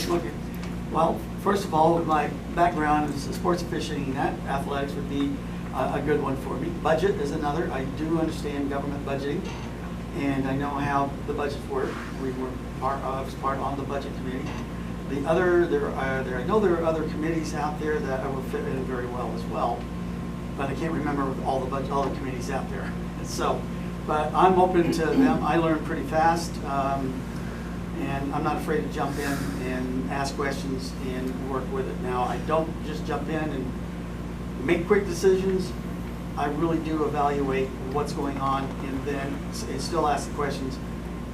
Okay. Well, first of all, my background is sports officiating, and athletics would be a good one for me. Budget is another. I do understand government budgeting, and I know how the budgets work. I was part on the budget committee. I know there are other committees out there that I would fit in very well as well, but I can't remember all the committees out there. So, but I'm open to them. I learn pretty fast. And I'm not afraid to jump in and ask questions and work with it. Now, I don't just jump in and make quick decisions. I really do evaluate what's going on and then still ask the questions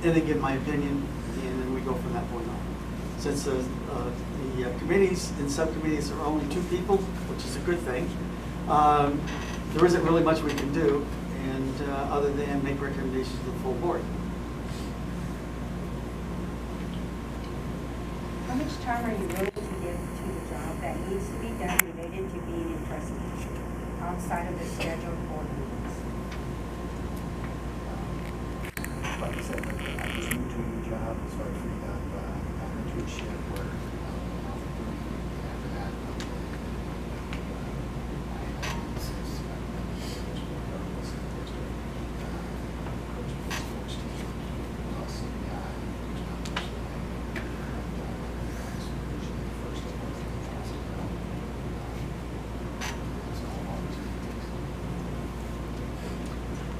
and then give my opinion, and then we go from that point on. Since the committees and subcommittees are only 2 people, which is a good thing, there isn't really much we can do, and other than make recommendations to the full board. How much time are you willing to give to the job that needs to be done related to being a trustee outside of the scheduled board meetings? Like I said, I just moved to a new job, so I freed up internship work. After that,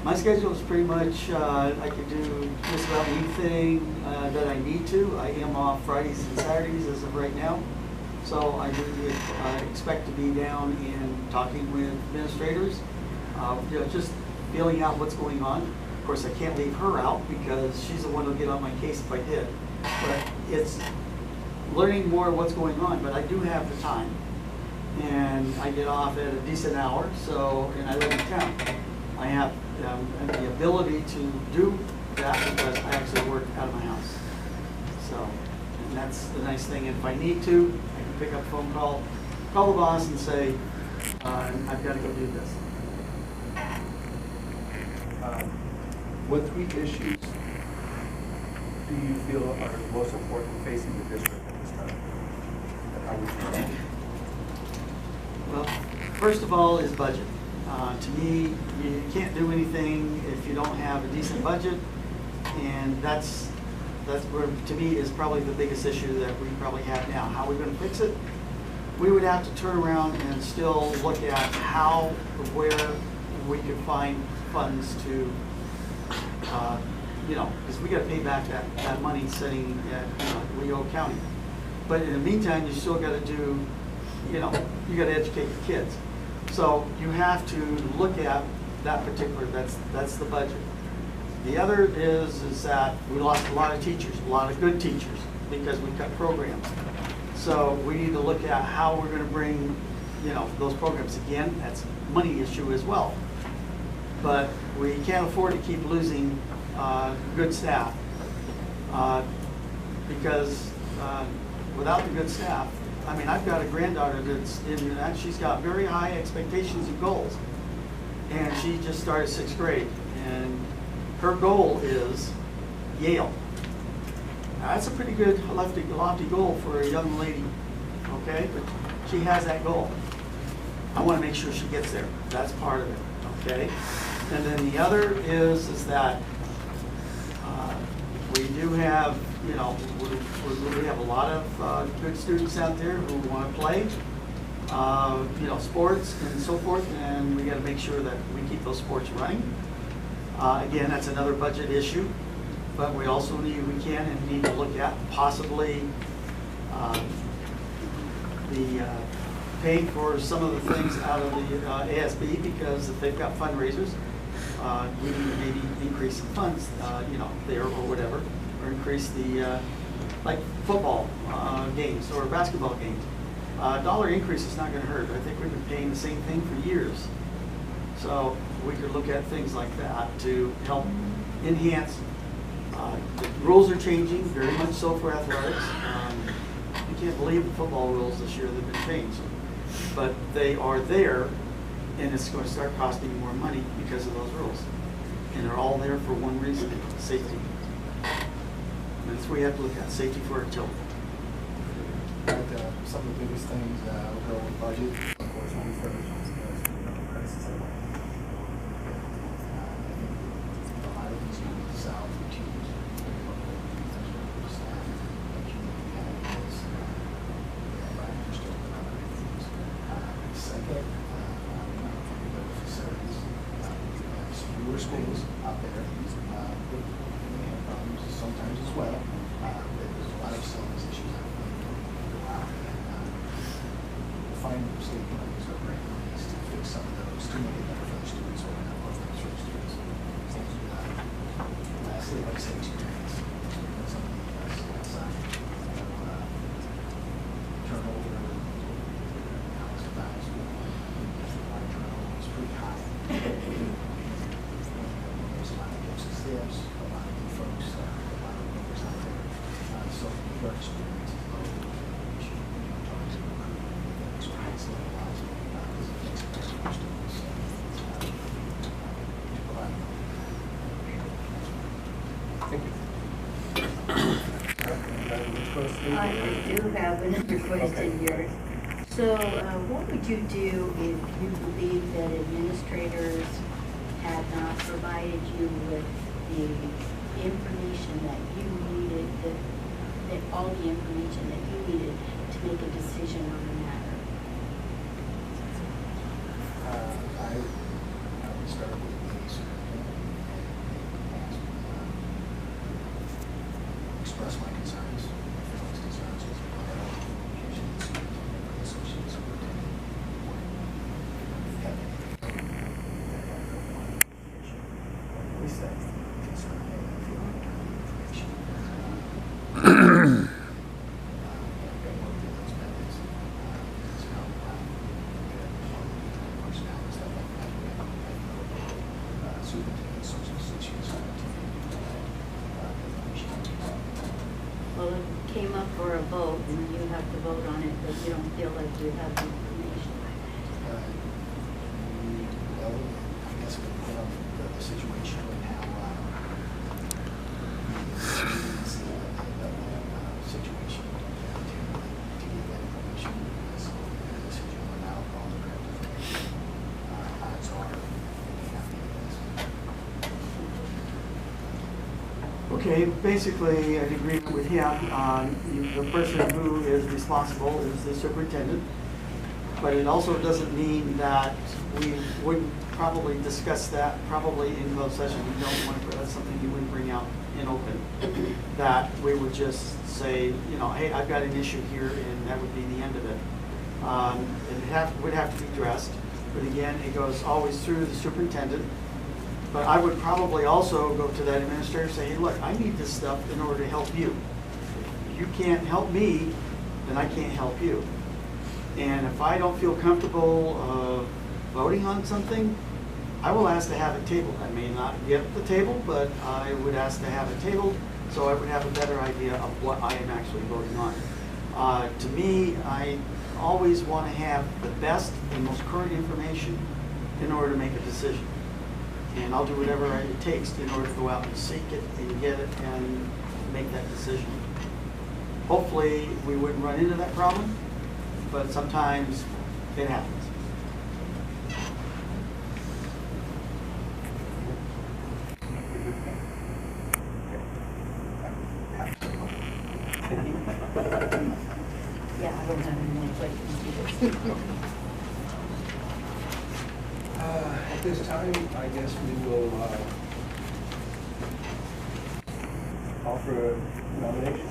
My schedule is pretty much, I could do just about anything that I need to. I am off Fridays and Saturdays as of right now. So I do expect to be down and talking with administrators, just feeling out what's going on. Of course, I can't leave her out because she's the one who'll get on my case if I did. But it's learning more of what's going on, but I do have the time. And I get off at a decent hour, and I live in town. I have the ability to do that because I actually work out of my house. So, and that's the nice thing. If I need to, I can pick up a phone call the boss and say, I've got to go do this. What 3 issues do you feel are most important facing the district at this time? And how would you? Well, first of all is budget. To me, you can't do anything if you don't have a decent budget, and that's where, to me, is probably the biggest issue that we probably have now. How are we going to fix it? we would have to turn around and still look at how, where we could find funds to, you know, because we got to pay back that money sitting at Leo County. But in the meantime, you still got to do, you know, you got to educate your kids. So you have to look at that particular, that's the budget. The other is that we lost a lot of teachers, a lot of good teachers, because we cut programs. So we need to look at how we're going to bring, you know, those programs. Again, that's a money issue as well. But we can't afford to keep losing good staff because without the good staff, I mean, I've got a granddaughter that's in that. She's got very high expectations and goals. And she just started 6th grade. And her goal is Yale. Now, that's a pretty good lofty goal for a young lady, okay? But she has that goal. I want to make sure she gets there. That's part of it, okay? And then the other is that we do have, you know, we have a lot of good students out there who want to play, you know, sports and so forth, and we got to make sure that we keep those sports running. Again, that's another budget issue, but we also need to look at possibly paying for some of the things out of the ASB, because if they've got fundraisers, we need to maybe increase some funds, you know, there or whatever, or increase the, like football games or basketball games. Dollar increase is not going to hurt. I think we've been paying the same thing for years. So we could look at things like that to help enhance. The rules are changing, very much so for athletics. You can't believe the football rules this year that have been changed. But they are there, and it's going to start costing more money because of those rules. And they're all there for one reason: safety. And that's what we have to look at: safety for our children. But some of the biggest things will go with budget. Of course, when we first crisis at work. I think a lot of these things sound routines. Second, facilities. There's fewer schools out there. They have problems sometimes as well. There's a lot of facilities issues out there. Find state monies or grant monies to fix some of those to make it better for the students or not for the students. Lastly, like I say, two things. Some of the outside turnover, house to house, our turnover is pretty high. There's a lot of kids and steps, a lot of new folks, a lot of members out there. So your experience is low. Thank you. I do have another question here. So what would you do if you believe that administrators had not provided you with the information that you needed, that all the information that you needed to make a decision on the matter? I would start with the superintendent and express my concerns, my feelings, concerns, as well as communication with the superintendent or the associate superintendent. At least that's the concern and feeling information. Well, it came up for a vote, and you have to vote on it, but you don't feel like you have the information. Well, I guess it would depend on the situation and how situation to get that information, because the decision went out on the ground. Odds are they may not be the best. Okay, basically, in agreement with him, the person who is responsible is the superintendent. But it also doesn't mean that we wouldn't probably discuss that probably in closed session. You don't want to, that's something you wouldn't bring out in open. That we would just say, you know, hey, I've got an issue here, and that would be the end of it. It would have to be addressed, but again, it goes always through the superintendent. But I would probably also go to that administrator and say, hey, look, I need this stuff in order to help you. If you can't help me, then I can't help you. And if I don't feel comfortable voting on something, I will ask to have it tabled. I may not get the table, but I would ask to have it tabled so I would have a better idea of what I am actually voting on. To me, I always want to have the best and most current information in order to make a decision. And I'll do whatever it takes in order to go out and seek it and get it and make that decision. Hopefully, we wouldn't run into that problem, but sometimes it happens. Yeah, I don't have any more questions. At this time, I guess we will offer a nomination.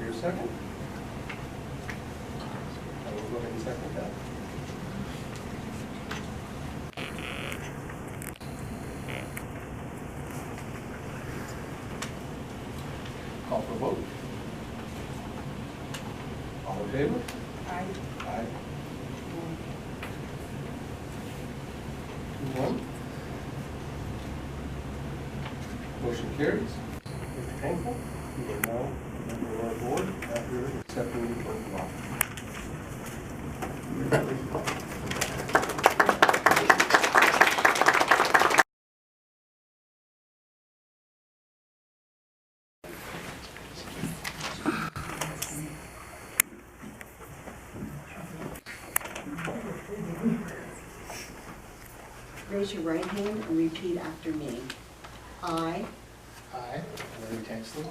Your second? I will go ahead and second that. Call for a vote. All in favor? Aye. Aye. 2-1. Motion carries. Mr. Tanksley, you are now a member of our board after accepting the oath of office. Raise your right hand and repeat after me. I I, Larry Tanksley,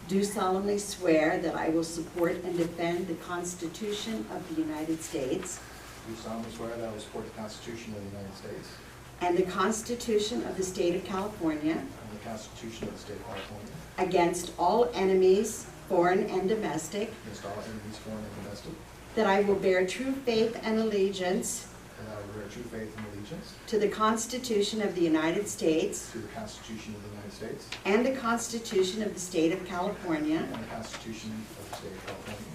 do solemnly swear that I will support and defend the Constitution of the United States do solemnly swear that I will support the Constitution of the United States and the Constitution of the State of California and the Constitution of the State of California against all enemies, foreign and domestic, against all enemies, foreign and domestic, that I will bear true faith and allegiance and that I will bear true faith and allegiance to the Constitution of the United States to the Constitution of the United States and the Constitution of the State of California, and the Constitution of the State of California,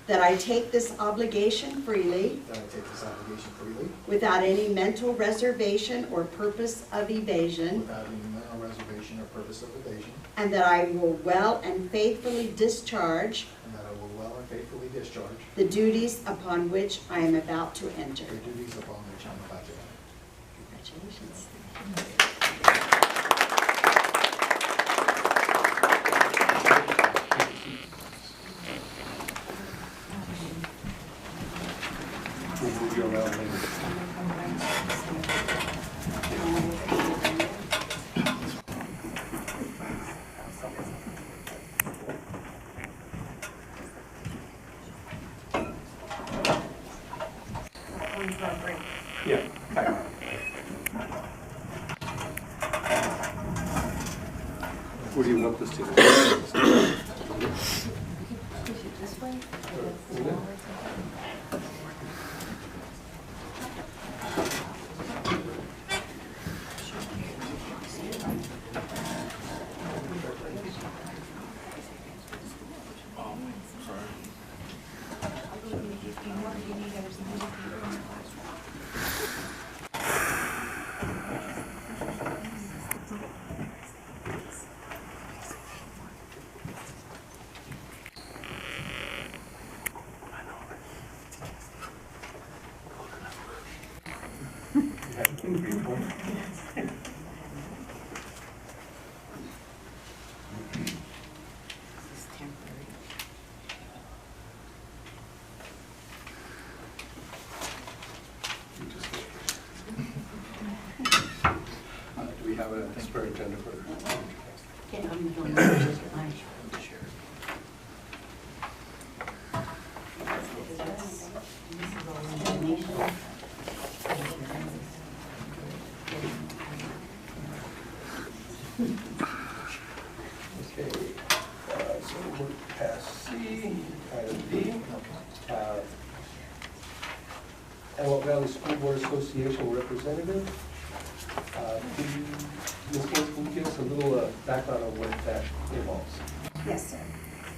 that I take this obligation freely that I take this obligation freely without any mental reservation or purpose of evasion, without any mental reservation or purpose of evasion, and that I will well and faithfully discharge and that I will well and faithfully discharge the duties upon which I am about to enter. the duties upon which I am about to enter. Congratulations. We'll move you around later. Yeah. Where do you want this to go? This way? spare agenda for. Okay, I'm going to just line. This is all information. Okay, so we're past C, item D. Antelope Valley School Board Association representative. Ms. Gaines, can you give us a little background on what that involves? Yes, sir.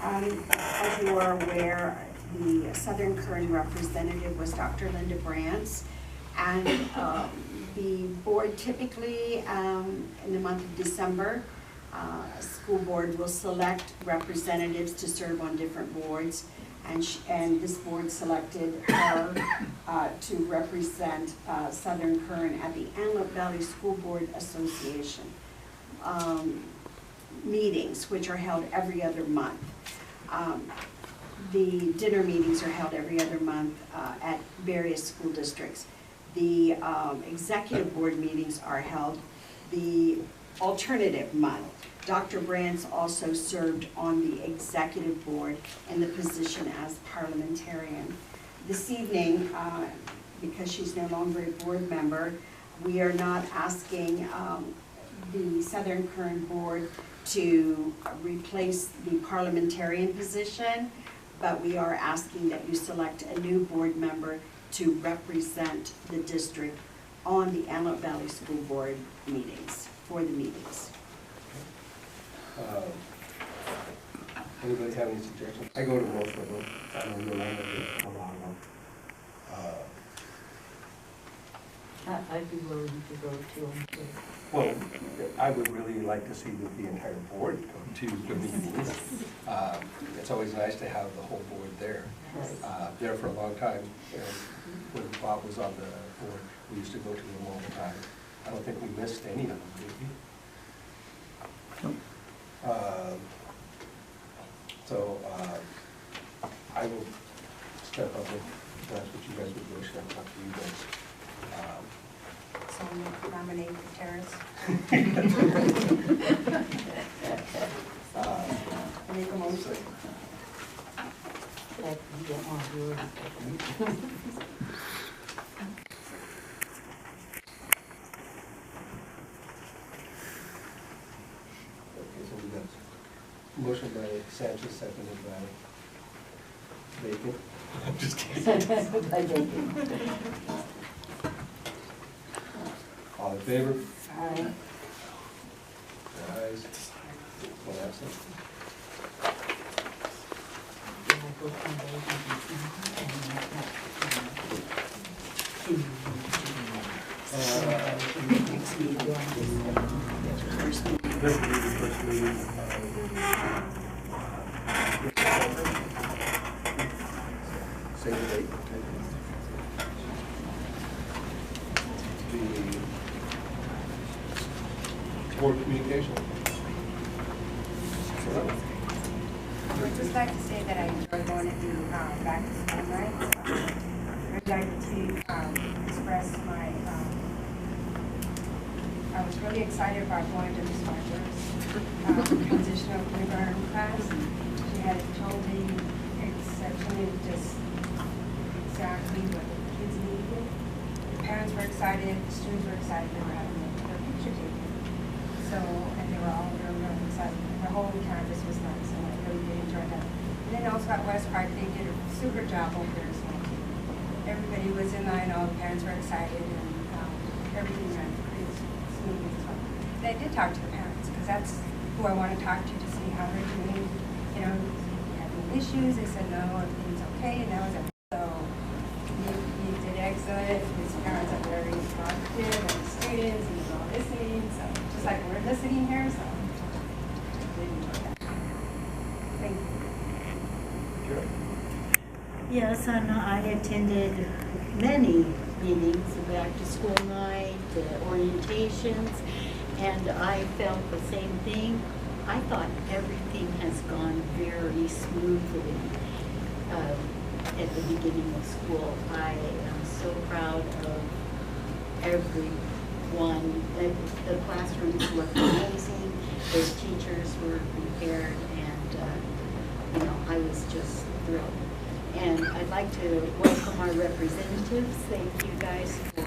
As you are aware, the Southern Kern representative was Dr. Linda Brants, and the board typically, in the month of December, school board will select representatives to serve on different boards, and this board selected her to represent Southern Kern at the Antelope Valley School Board Association meetings, which are held every other month. The dinner meetings are held every other month at various school districts. The executive board meetings are held the alternative month. Dr. Brants also served on the executive board in the position as parliamentarian. This evening, because she's no longer a board member, we are not asking the Southern Kern board to replace the parliamentarian position, but we are asking that you select a new board member to represent the district on the Antelope Valley School Board meetings, for the meetings. Anybody have any suggestions? I go to most of them. I don't know a lot of them. I'd be willing to go to them too. Well, I would really like to see the entire board go to the meetings. It's always nice to have the whole board there. There for a long time, when Bob was on the board, we used to go to them all the time. I don't think we missed any of them, did we? I will step up if that's what you guys would wish. I'll talk to you guys. So nominate Gutierrez. Make a motion. Motion by Sanchez, seconded by Bacon. I'm just kidding. By Bacon. All in favor? Aye. Ayes. One absent. This will be the first meeting. Say the date. The board communication. I'd just like to say that I enjoy going to the back to school nights. I'd like to express my, I was really excited about going to Ms. Harper's transitional kindergarten class. She had told me exceptionally just exactly what the kids needed. The parents were excited, the students were excited, they were having their picture taken. So, and they were all really excited. The whole campus was nice, and I really did enjoy that. And then also at West Park, they did a super job over there as well. Everybody was in line, all the parents were excited, and everything ran pretty smoothly as well. And I did talk to the parents, because that's who I want to talk to see how they're doing. You know, if you have any issues, they said no, everything's okay, and that was it. So, you did excellent. His parents are very positive, and the students, and they're all listening, so just like we're listening here, so I did enjoy that. Thank you. Sure. Yes, and I attended many meetings, the back to school night, the orientations, and I felt the same thing. I thought everything has gone very smoothly at the beginning of school. I am so proud of every one, the classrooms looked amazing, those teachers were prepared, and, I was just thrilled. And I'd like to welcome our representatives. Thank you guys for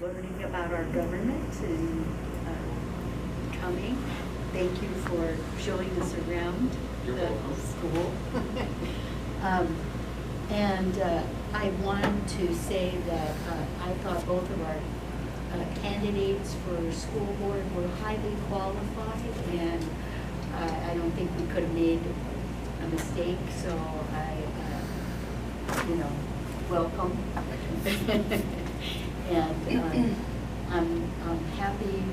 learning about our government and coming. Thank you for showing us around the school. I wanted to say that I thought both of our candidates for school board were highly qualified, and I don't think we could have made a mistake, so I, welcome. And I'm happy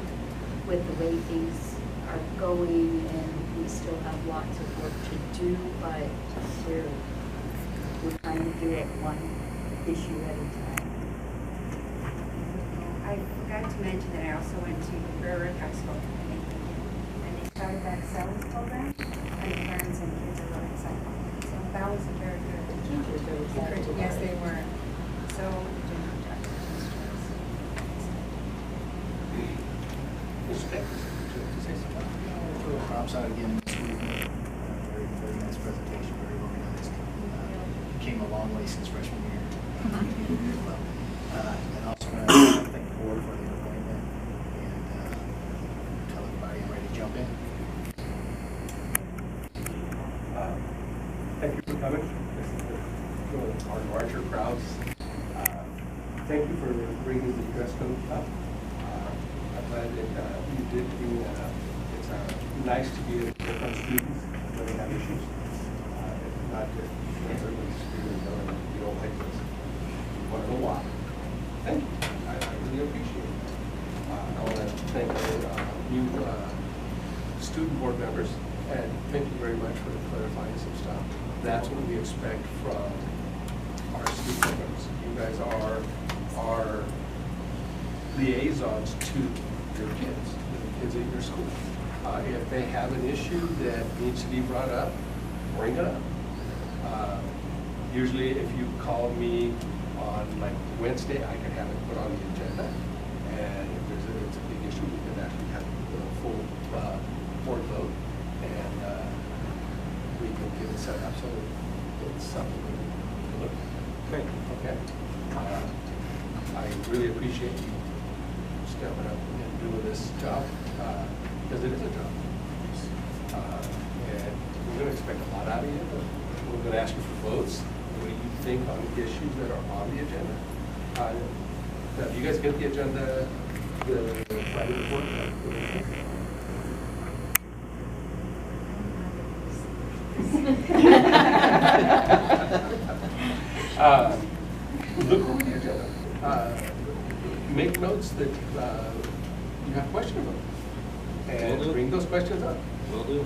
with the way things are going, and we still have lots of work to do, but we're trying to do it one issue at a time. I forgot to mention that I also went to Railroad High School, and they started that sales program, and the parents and kids are really excited. So that was a very good. The teachers were excited. Yes, they were. So doing a job. Props out again this week. Very, very nice presentation, very organized. Came a long way since freshman year. Well, and also want to thank the board for the appointment, and tell everybody I'm ready to jump in. Thank you for coming. This is one of our larger crowds. Thank you for bringing the dress code up. I'm glad that you did bring that up. It's nice to be able to hear from students when they have issues. Not just everybody's screaming and yelling, you don't like this. You want to know why. Thank you. I really appreciate it. I want to thank our new student board members, and thank you very much for clarifying some stuff. That's what we expect from our student members. You guys are our liaisons to your kids, the kids at your school. If they have an issue that needs to be brought up, bring it up. Usually if you call me on like Wednesday, I can have it put on the agenda. And if it's a big issue, we can actually have the full board vote, and we can get it set up so it's something we can look at. Great. Okay. I really appreciate you stepping up and doing this job, because it is a job. And we're going to expect a lot out of you. We're going to ask you for votes. What do you think on the issues that are on the agenda? Do you guys get the agenda the Friday before? Look over the agenda. Make notes that you have questions on, and bring those questions up. Will do.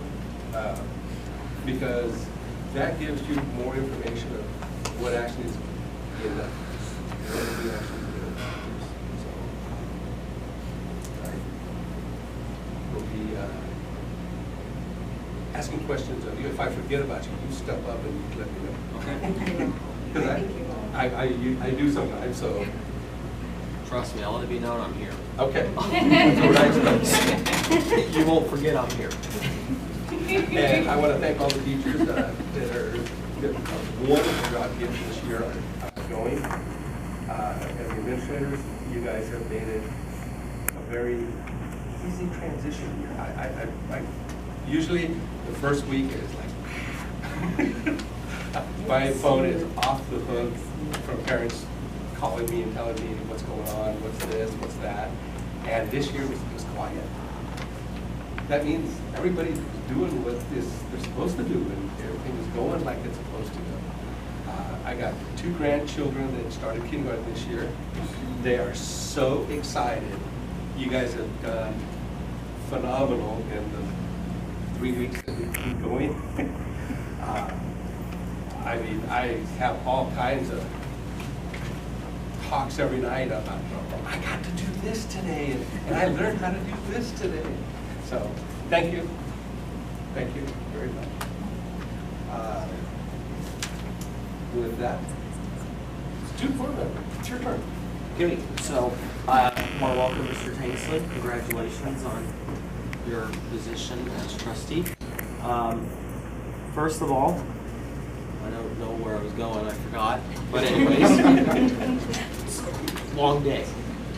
Because that gives you more information of what actually is being done. What is being actually doing. So, we'll be asking questions of you. If I forget about you, you step up and you let me know. Okay? Because I do sometimes, so. Trust me, I'll let it be known I'm here. Okay. That's what I expect. You won't forget I'm here. And I want to thank all the teachers that are one of the job gifts this year are going. As the administrators, you guys have made it a very easy transition year. I usually the first week is like my phone is off the hook from parents calling me and telling me what's going on, what's this, what's that. And this year was quiet. That means everybody's doing what they're supposed to do, and everything is going like it's supposed to go. I got 2 grandchildren that started kindergarten this year. They are so excited. You guys have done phenomenal in the 3 weeks that we've been going. I mean, I have all kinds of talks every night about, I got to do this today, and I learned how to do this today. So, thank you. Thank you very much. With that, student board member, it's your turn. Okay, so I want to welcome Mr. Tanksley. Congratulations on your position as trustee. First of all, I don't know where I was going, I forgot. But anyways, long day.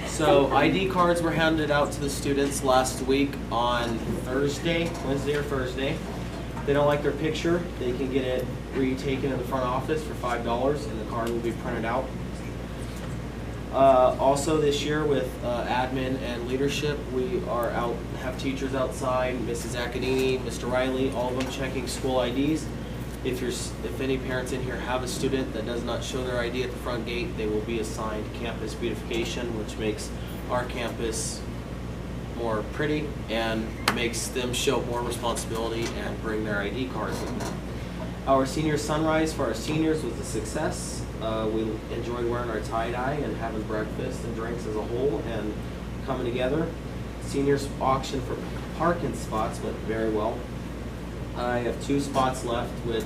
So ID cards were handed out to the students last week on Wednesday or Thursday. If they don't like their picture, they can get it retaken in the front office for $5 and the card will be printed out. Also this year with admin and leadership, we are have teachers outside, Mrs. Acadini, Mr. Riley, all of them checking school IDs. If any parents in here have a student that does not show their ID at the front gate, they will be assigned campus beautification, which makes our campus more pretty and makes them show more responsibility and bring their ID cards with them. Our senior sunrise for our seniors was a success. We enjoyed wearing our tie-dye and having breakfast and drinks as a whole and coming together. Seniors auction for parking spots went very well. I have 2 spots left, which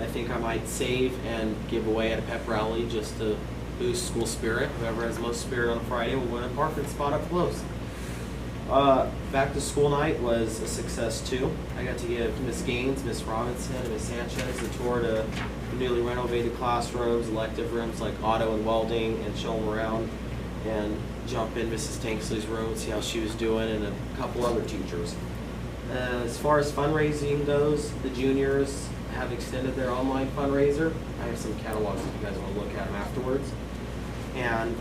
I think I might save and give away at a pep rally just to boost school spirit. Whoever has most spirit on a Friday will win a parking spot up close. Back to school night was a success too. I got to give Miss Gaines, Miss Robinson, and Miss Sanchez a tour to the newly renovated classrooms, elective rooms like auto and welding, and show them around and jump in Mrs. Tanksley's room, see how she was doing, and a couple other teachers. As far as fundraising goes, the juniors have extended their online fundraiser. I have some catalogs if you guys want to look at them afterwards. And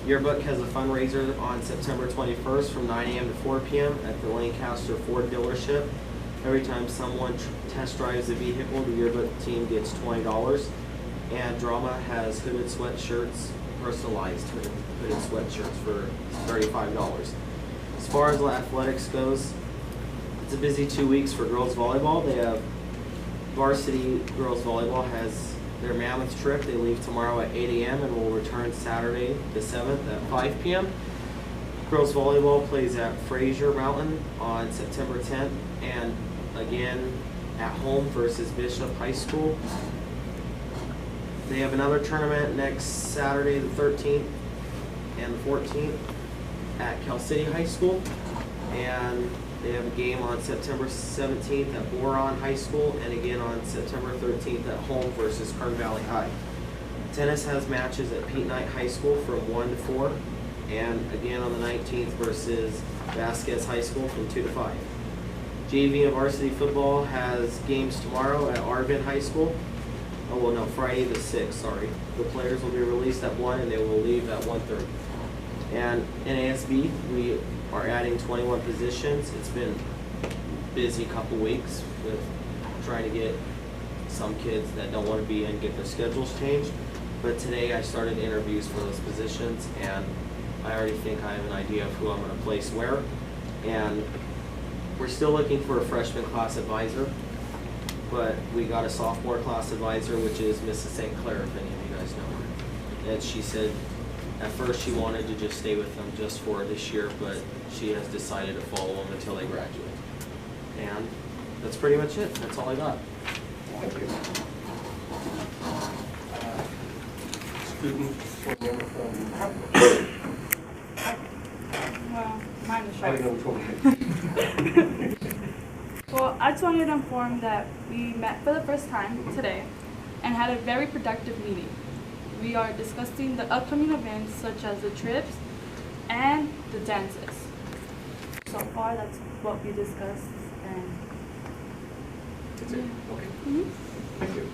Yearbook has a fundraiser on September 21st from 9 a.m. to 4 p.m. at the Lancaster Ford dealership. Every time someone test drives a vehicle, the Yearbook team gets $20. And Drama has hooded sweatshirts, personalized hooded sweatshirts for $35. As far as athletics goes, it's a busy 2 weeks for girls volleyball. They have varsity girls volleyball has their Mammoth trip. They leave tomorrow at 8 a.m. and will return Saturday the 7th at 5 p.m. Girls volleyball plays at Fraser Mountain on September 10th and again at home versus Bishop High School. They have another tournament next Saturday the 13th and the 14th at Cal City High School, and they have a game on September 17th at Boron High School and again on September 13th at home versus Kern Valley High. Tennis has matches at Pete Knight High School from 1 to 4 and again on the 19th versus Vasquez High School from 2 to 5. JV and varsity football has games tomorrow at Arvin High School. Oh, well, no, Friday the 6th, sorry. The players will be released at 1 and they will leave at 1:30. And in ASB, we are adding 21 positions. It's been a busy couple weeks with trying to get some kids that don't want to be in, get their schedules changed. But today I started interviews for those positions and I already think I have an idea of who I'm going to place where. And we're still looking for a freshman class advisor, but we got a sophomore class advisor, which is Mrs. St. Clair, if any of you guys know her. And she said at first she wanted to just stay with them just for this year, but she has decided to follow them until they graduate. And that's pretty much it. That's all I got. Thank you. Student board member from Well, mine is I short. don't know which one. Well, I just wanted to inform that we met for the first time today and had a very productive meeting. We are discussing the upcoming events such as the trips and the dances. So far, that's what we discussed. And That's it? Okay. Mhm. Thank you.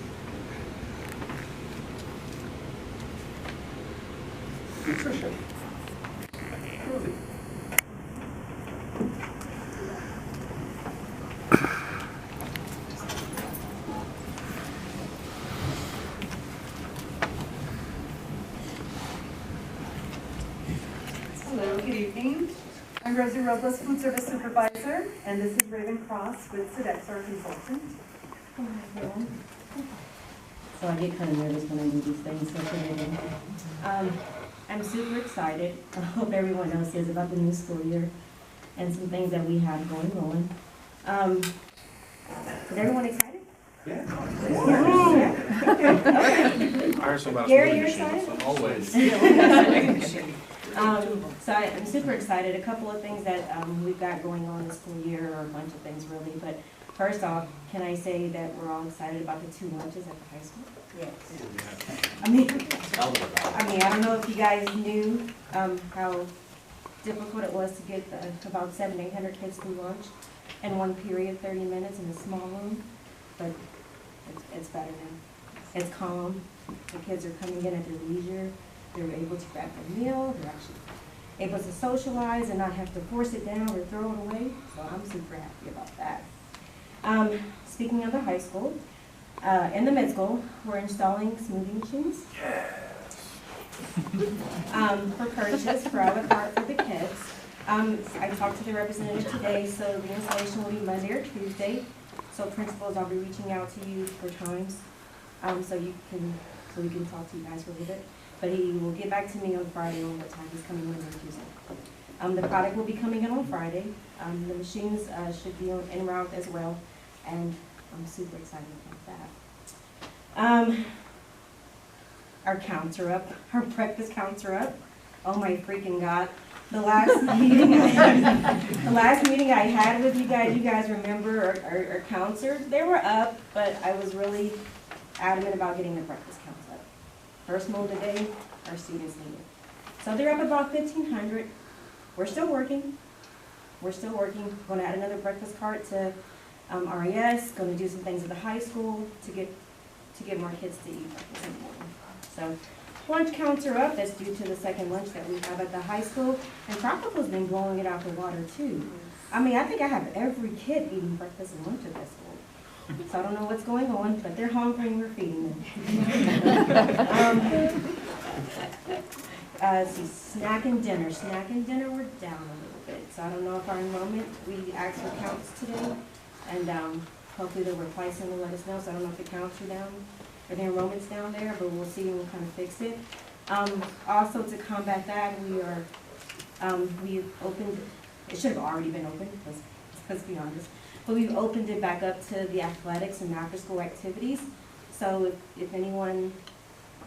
Nutrition. Rosie. Hello, good evening. I'm Rosie Robles, Food Service Supervisor, and this is Raven Cross with Sodexo Consultant. So I get kind of nervous when I do these things, so forgive me. I'm super excited. I hope everyone else is about the new school year and some things that we have going on. Is everyone excited? Yeah. Yeah. Gary, you're excited? Always. So I'm super excited. A couple of things that we've got going on this school year, or a bunch of things really. But first off, can I say that we're all excited about the 2 lunches at the high school? Yes. I mean, I don't know if you guys knew how difficult it was to get about 700 to 800 kids through lunch in one period, 30 minutes in a small room. But it's better now. It's calm. The kids are coming in at their leisure. They're able to grab their meal. They're actually able to socialize and not have to force it down or throw it away. So I'm super happy about that. Speaking of the high school, in the mid school, we're installing smoothie machines for purchase for a la carte for the kids. I talked to the representative today, so the installation will be Monday or Tuesday. So principals, I'll be reaching out to you for times, so we can talk to you guys for a little bit. But he will get back to me on Friday on what time he's coming Monday or Tuesday. The product will be coming in on Friday. The machines should be en route as well, and I'm super excited about that. Our counts are up. Our breakfast counts are up. Oh my freaking God. The last meeting I had with you guys remember our counts they were up, but I was really adamant about getting the breakfast counts up. First mode today, our students need it. So they're up about 1,500. We're still working. We're going to add another breakfast cart to RES. Going to do some things at the high school to get more kids to eat breakfast in the morning. So lunch counts are up. That's due to the second lunch that we have at the high school. And Tropical's been blowing it out the water too. I mean, I think I have every kid eating breakfast and lunch at this school. So I don't know what's going on, but they're hungry and we're feeding them. See, snack and dinner. Snack and dinner, we're down a little bit. So I don't know if our enrollment, we asked for counts today, and hopefully they'll reply soon and let us know. So I don't know if the counts are down or the enrollment's down there, but we'll see and we'll kind of fix it. Also to combat that, we've opened, it should have already been opened, let's be honest, but we've opened it back up to the athletics and after-school activities. So if anyone,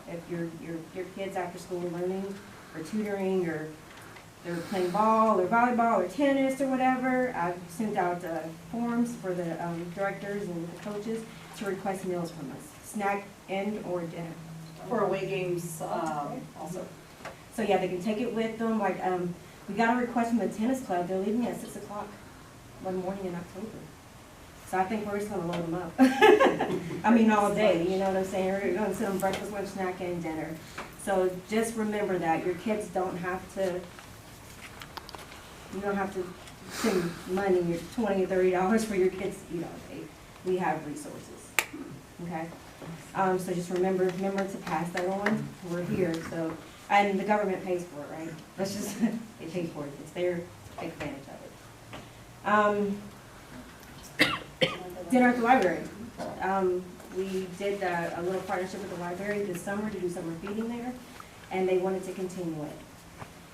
if your kids after school are learning or tutoring or they're playing ball or volleyball or tennis or whatever, I've sent out forms for the directors and the coaches to request meals from us, snack and or dinner. For away games also. So yeah, they can take it with them. Like we got a request from the tennis club. They're leaving at 6 o'clock one morning in October. So I think we're just gonna load them up. I mean, all day, you know what I'm saying? We're gonna send them breakfast, lunch, snack, and dinner. So just remember that your kids don't have to, you don't have to spend money, $20 or $30 for your kids to eat all day. We have resources, okay? So just remember to pass that on. We're here, so, and the government pays for it, right? Let's just, they pay for it. It's there, take advantage of it. Dinner at the library. We did a little partnership with the library this summer to do summer feeding there, and they wanted to continue it.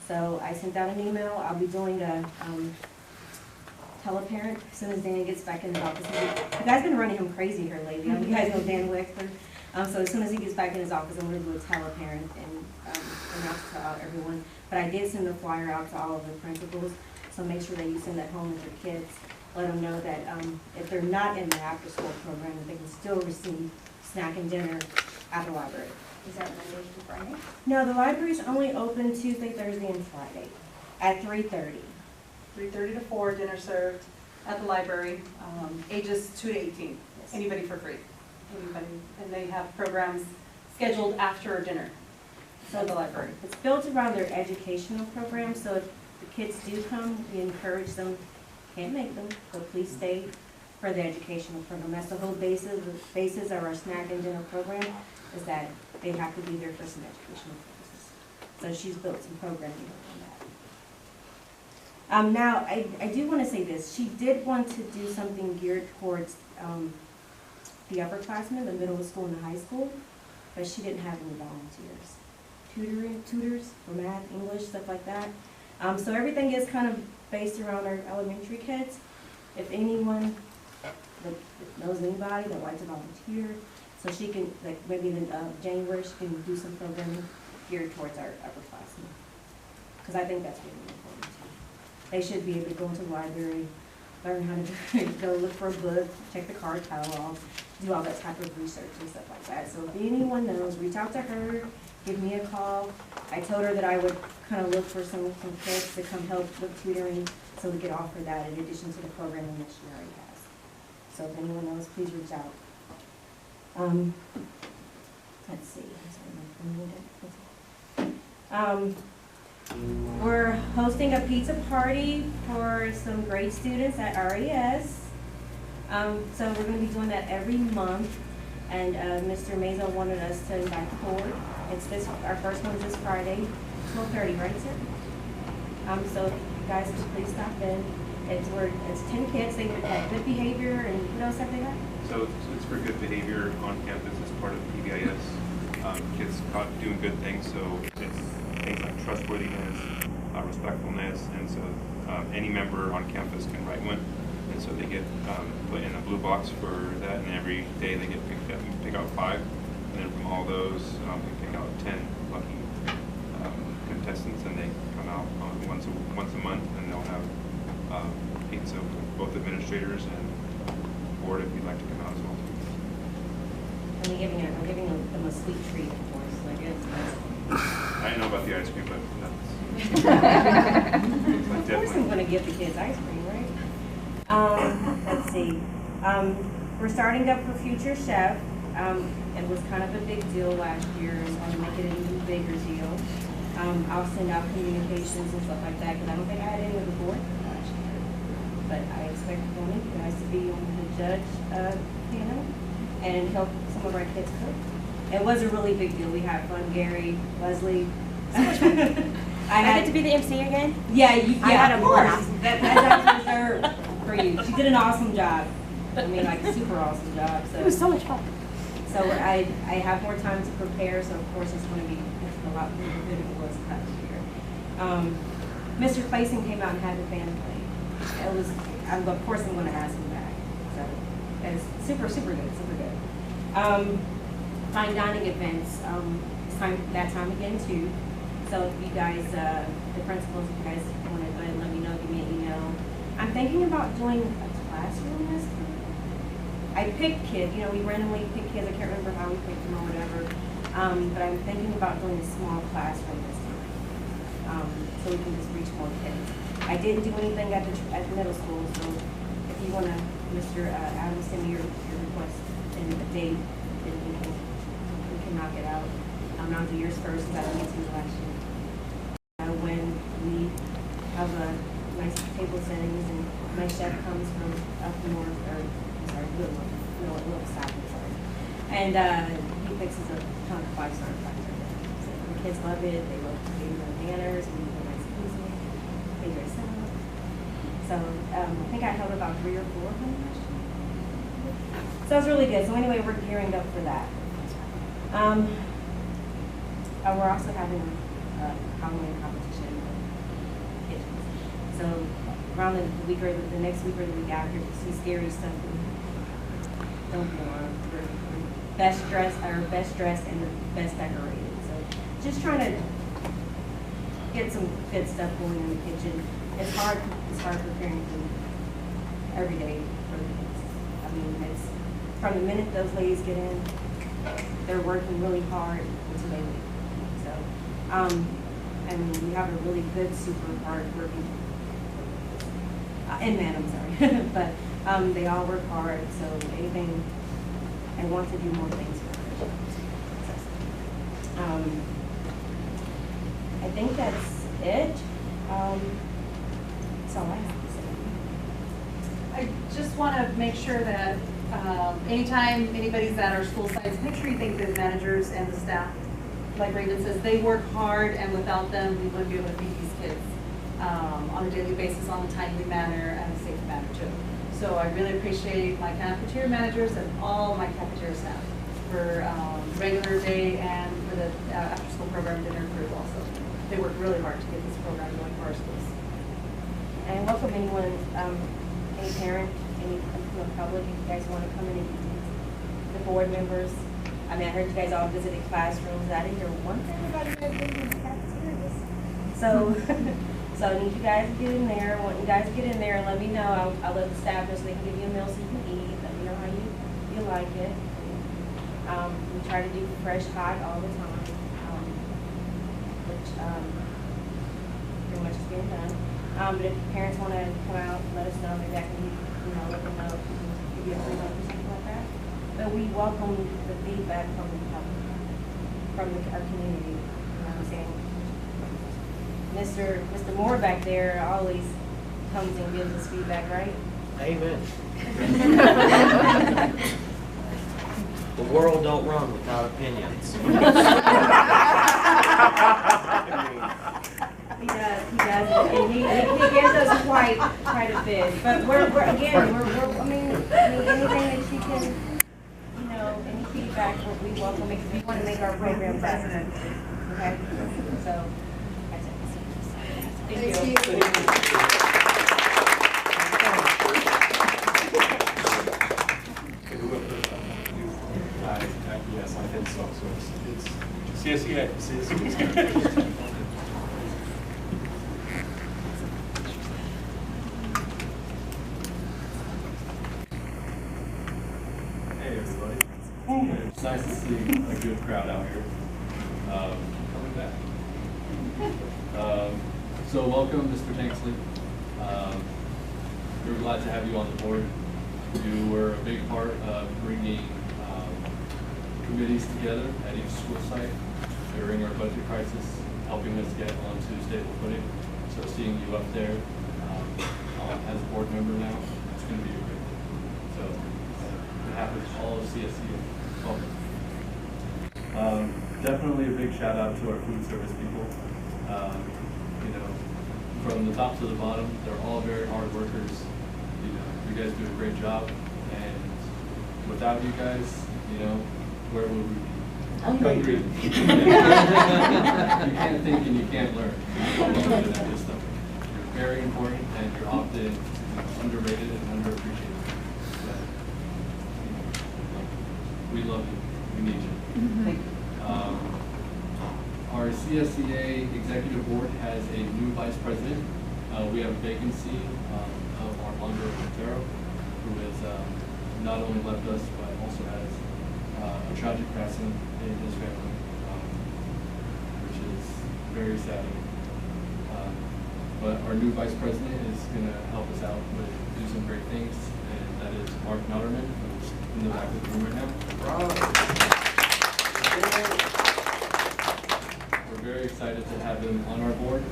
So I sent out an email. I'll be doing a teleparent as soon as Dan gets back in the office. You guys been running him crazy here lately. You guys know Dan Wexford. So as soon as he gets back in his office, I'm going to do a teleparent and announce to everyone. But I did send a flyer out to all of the principals, so make sure that you send that home with your kids. Let them know that if they're not in the after-school program, they can still receive snack and dinner at the library. Is that Monday through Friday? No, the library's only open Tuesday, Thursday, and Friday at 3:30. 3:30 to 4, dinner served at the library, ages 2 to 18. Yes. Anybody for free. Anybody, and they have programs scheduled after dinner. So the library. It's built around their educational program, so if the kids do come, we encourage them. Can't make them, so please stay for the educational program. That's the whole basis of our snack and dinner program, is that they have to be there for some educational purposes. So she's built some programming on that. Now, I do want to say this. She did want to do something geared towards the upperclassmen, the middle school and the high school, but she didn't have any volunteers. Tutors for math, English, stuff like that. So everything is kind of based around our elementary kids. If anyone that knows anybody that would like to volunteer, So she can, like, maybe in January, she can do some programming geared towards our upperclassmen. Because I think that's really important too. They should be able to go into the library, learn how to go look for a book, check the card catalog, do all that type of research and stuff like that. So if anyone knows, reach out to her, give me a call. I told her that I would kind of look for some kids to come help with tutoring so we could offer that in addition to the programming that she already has. So if anyone knows, please reach out. Let's see. We're hosting a pizza party for some grade students at RES. So we're going to be doing that every month. And Mr. Mazo wanted us to invite the board. It's our first one's this Friday, 12:30, right, sir? So if you guys would please stop in. It's 10 kids. They have good behavior, and what else have they got? So it's for good behavior on campus as part of PBIS. Kids caught doing good things, so it's things like trustworthiness, respectfulness, and so any member on campus can write one. And so they get put in a blue box for that, and every day they get picked up. We pick out 5, and then from all those, we pick out 10 lucky contestants, and they come out once a month, and they'll have pizza with both administrators and board if you'd like to come out as well. I'm giving them a sweet treat, of course. Like I don't know about the ice cream, but of course I'm going to give the kids ice cream, right? Let's see. We're starting up for Future Chef. It was kind of a big deal last year, and I want to make it an even bigger deal. I'll send out communications and stuff like that, because I don't think I had any of the board last year. But I expect one of you guys to be on the judge panel and help some of our kids cook. It was a really big deal. We had fun. Gary, Leslie. So much fun. I get to be the MC again? Yeah, I had a blast. That's reserved for you. She did an awesome job. I mean, like a super awesome job. So It was so much fun. So I have more time to prepare. So of course it's going to be a lot more than it was last year. Mr. Clayson came out and had the band play. It was. Of course I'm going to ask him back. So it's super good, super good. Fine dining events. It's that time again too. So if you guys, the principals, if you guys want to go ahead and let me know, give me an email. I'm thinking about doing a classroom this time. I pick kids, we randomly pick kids. I can't remember how we picked them or whatever. But I'm thinking about doing a small classroom this time, so we can just reach more kids. I didn't do anything at the middle school, so if you want to, Mr. Adams, send me your request and the date, then we can knock it out. I'll do yours first, because I didn't do last year. When we have a nice table settings and my chef comes from up north, or I'm sorry, little south, I'm sorry. And he fixes a ton of 5-star fries. So the kids love it. They love the manners. We do nice music. They dress up. So I think I held about 3 or 4 of them last year. So it's really good. So anyway, we're gearing up for that. We're also having a Halloween competition with kitchens. So around the week or the next week or the week after, you see scary stuff. Don't be alarmed. We're best dressed and the best decorated. So just trying to get some good stuff going in the kitchen. It's hard preparing food every day for the kids. I mean, it's from the minute those ladies get in, they're working really hard until they leave. So, and we have a really good, super hard working inmate, I'm sorry, but they all work hard. So anything, I want to do more things for them. I think that's it. That's all I have to say. I just want to make sure that anytime anybody's at our school sites, make sure you thank the managers and the staff. Like Raven says, they work hard, and without them, we wouldn't be able to feed these kids on a daily basis, on a timely manner, and a safe manner too. So I really appreciate my cafeteria managers and all my cafeteria staff for regular day and for the after-school program dinner crew also. They work really hard to get this program going for our schools. And welcome anyone, any parent, any public, if you guys want to come in and eat the board members. I mean, I heard you guys all visited classrooms. I didn't hear one thing about you guys visiting the cafeterias. So, so I need you guys to get in there. I want you guys to get in there and let me know. I'll let the staff know so they can give you a meal so you can eat. Let me know how you like it. We try to do fresh hot all the time, which pretty much is being done. But if parents want to come out, let us know. Maybe I can, let them know if we can give you a free lunch or something like that. But we welcome the feedback from our community. You know what I'm saying? Mr. Moore back there always comes and gives us feedback, right? Amen. The world don't run without opinions. He does, and he gives us quite a bit. But we're I mean, anything that you can, any feedback, we welcome it, because we want to make our program better. Okay? So, that's it. Thank you. Yes, I think so. So it's CSEA. Hey everybody. It's nice to see a good crowd out here. Coming back. So welcome, Mr. Tanksley. We're glad to have you on the board. You were a big part of bringing committees together at each school site during our budget crisis, helping us get onto stable footing. So seeing you up there as a board member now, it's going to be a great thing. So on behalf of all of CSE, welcome. Definitely a big shout out to our food service people. From the top to the bottom, they're all very hard workers. You guys do a great job, and without you guys, where would we be? Hungry. You can't think and you can't learn. You're very important, and you're often underrated and underappreciated. But, we love you. We need you. Thank you. Our CSEA Executive Board has a new Vice President. We have a vacancy of Armando Gutierrez, who has not only left us, but also has a tragic passing in his family, which is very sad. But our new Vice President is going to help us out with do some great things, and that is Mark Notterman, who's in the back of the room right now. We're very excited to have him on our board.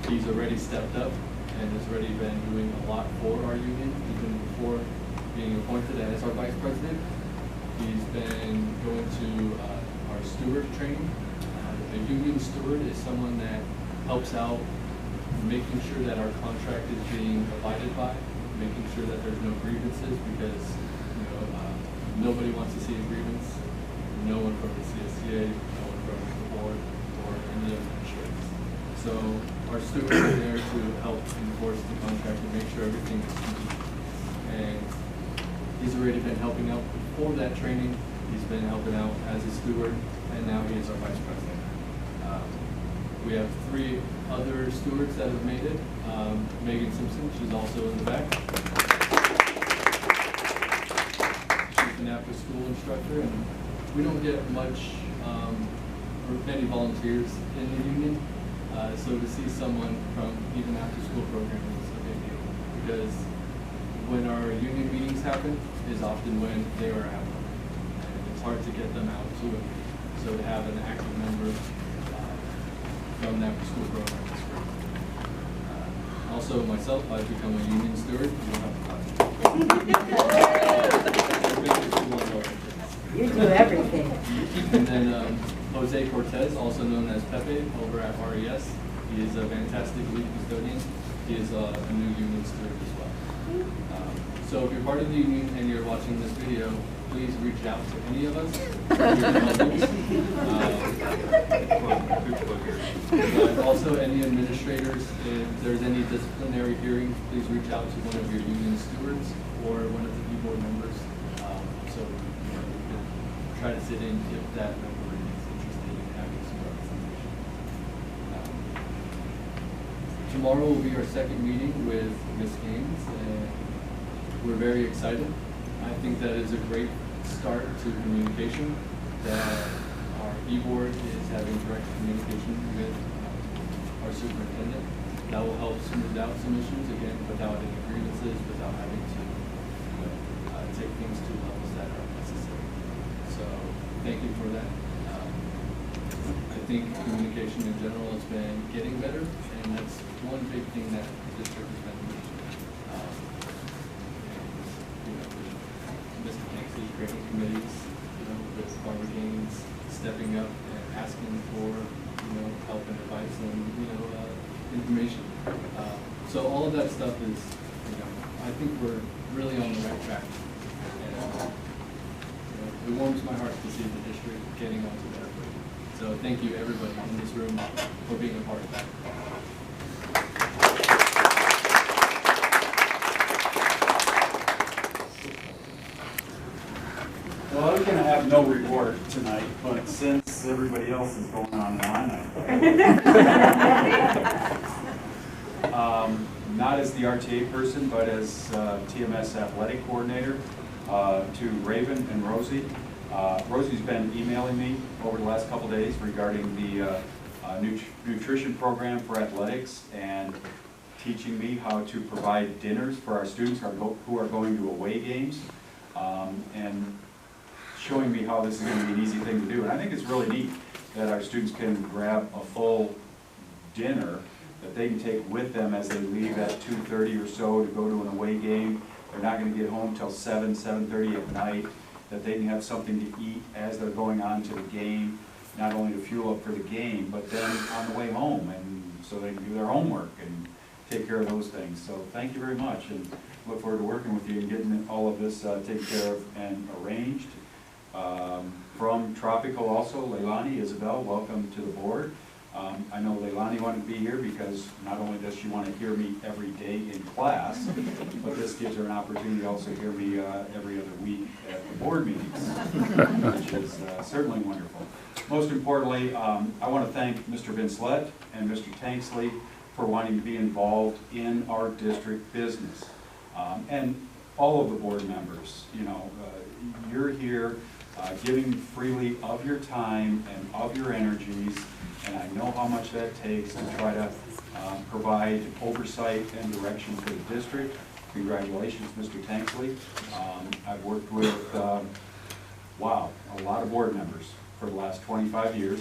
He's already stepped up and has already been doing a lot for our union, even before being appointed as our Vice President. He's been going to our steward training. A union steward is someone that helps out making sure that our contract is being abided by, making sure that there's no grievances, because nobody wants to see a grievance. No one from the CSCA, no one from the board, or any of the administrators. So our stewards are there to help enforce the contract and make sure everything is smooth. And he's already been helping out before that training. He's been helping out as a steward, and now he is our Vice President. We have 3 other stewards that have made it. Megan Simpson, she's also in the back. She's an after-school instructor, and we don't get much or many volunteers in the union. So to see someone from even after-school programming is a big deal, because when our union meetings happen is often when they are out. And it's hard to get them out too. So to have an active member from the after-school program is great. Also myself, I've become a union steward. You do everything. And then Jose Cortez, also known as Pepe, over at RES. He is a fantastic lead custodian. He is a new union steward as well. So if you're part of the union and you're watching this video, please reach out to any of us. But also any administrators, if there's any disciplinary hearings, please reach out to one of your union stewards or one of the board members. So we can try to sit in if that member is interested in having some representation. Tomorrow will be our second meeting with Ms. Gaines, and we're very excited. I think that is a great start to communication, that our e-board is having direct communication with our superintendent. That will help smooth out some issues, again, without any grievances, without having to take things to levels that are necessary. So thank you for that. I think communication in general has been getting better, and that's one big thing that the district has been doing. Mr. Tanksley creating committees, with Barbara Gaines stepping up and asking for, help and advice and, information. So all of that stuff is, I think we're really on the right track. And, it warms my heart to see the district getting onto better footing. So thank you, everybody in this room, for being a part of that. Well, I was going to have no report tonight, but since everybody else is going online, not as the RTA person, but as TMS athletic coordinator, to Raven and Rosie. Rosie's been emailing me over the last couple days regarding the nutrition program for athletics and teaching me how to provide dinners for our students who are going to away games, and showing me how this is going to be an easy thing to do. And I think it's really neat that our students can grab a full dinner that they can take with them as they leave at 2:30 or so to go to an away game. They're not going to get home till 7:30 at night, that they can have something to eat as they're going on to the game, not only to fuel up for the game, but then on the way home, and so they can do their homework and take care of those things. So thank you very much, and look forward to working with you and getting all of this taken care of and arranged. From Tropical also, Leilani Isabel, welcome to the board. I know Leilani wanted to be here because not only does she want to hear me every day in class, but this gives her an opportunity to also hear me every other week at the board meetings, which is certainly wonderful. Most importantly, I want to thank Mr. Vincelette and Mr. Tanksley for wanting to be involved in our district business. And all of the board members, you're here giving freely of your time and of your energies, and I know how much that takes to try to provide oversight and direction for the district. Congratulations, Mr. Tanksley. I've worked with, a lot of board members for the last 25 years.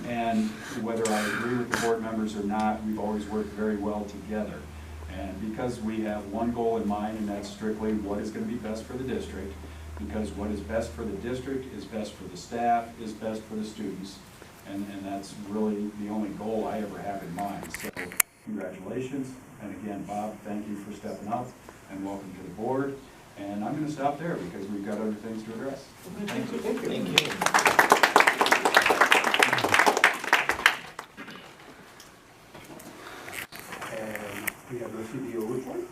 And whether I agree with the board members or not, we've always worked very well together. And because we have one goal in mind, and that's strictly what is going to be best for the district, because what is best for the district is best for the staff, is best for the students, and that's really the only goal I ever have in mind. So congratulations, and again, Bob, thank you for stepping up, and welcome to the board. And I'm going to stop there because we've got other things to address. Thank you. Thank you. And we have the CDO report.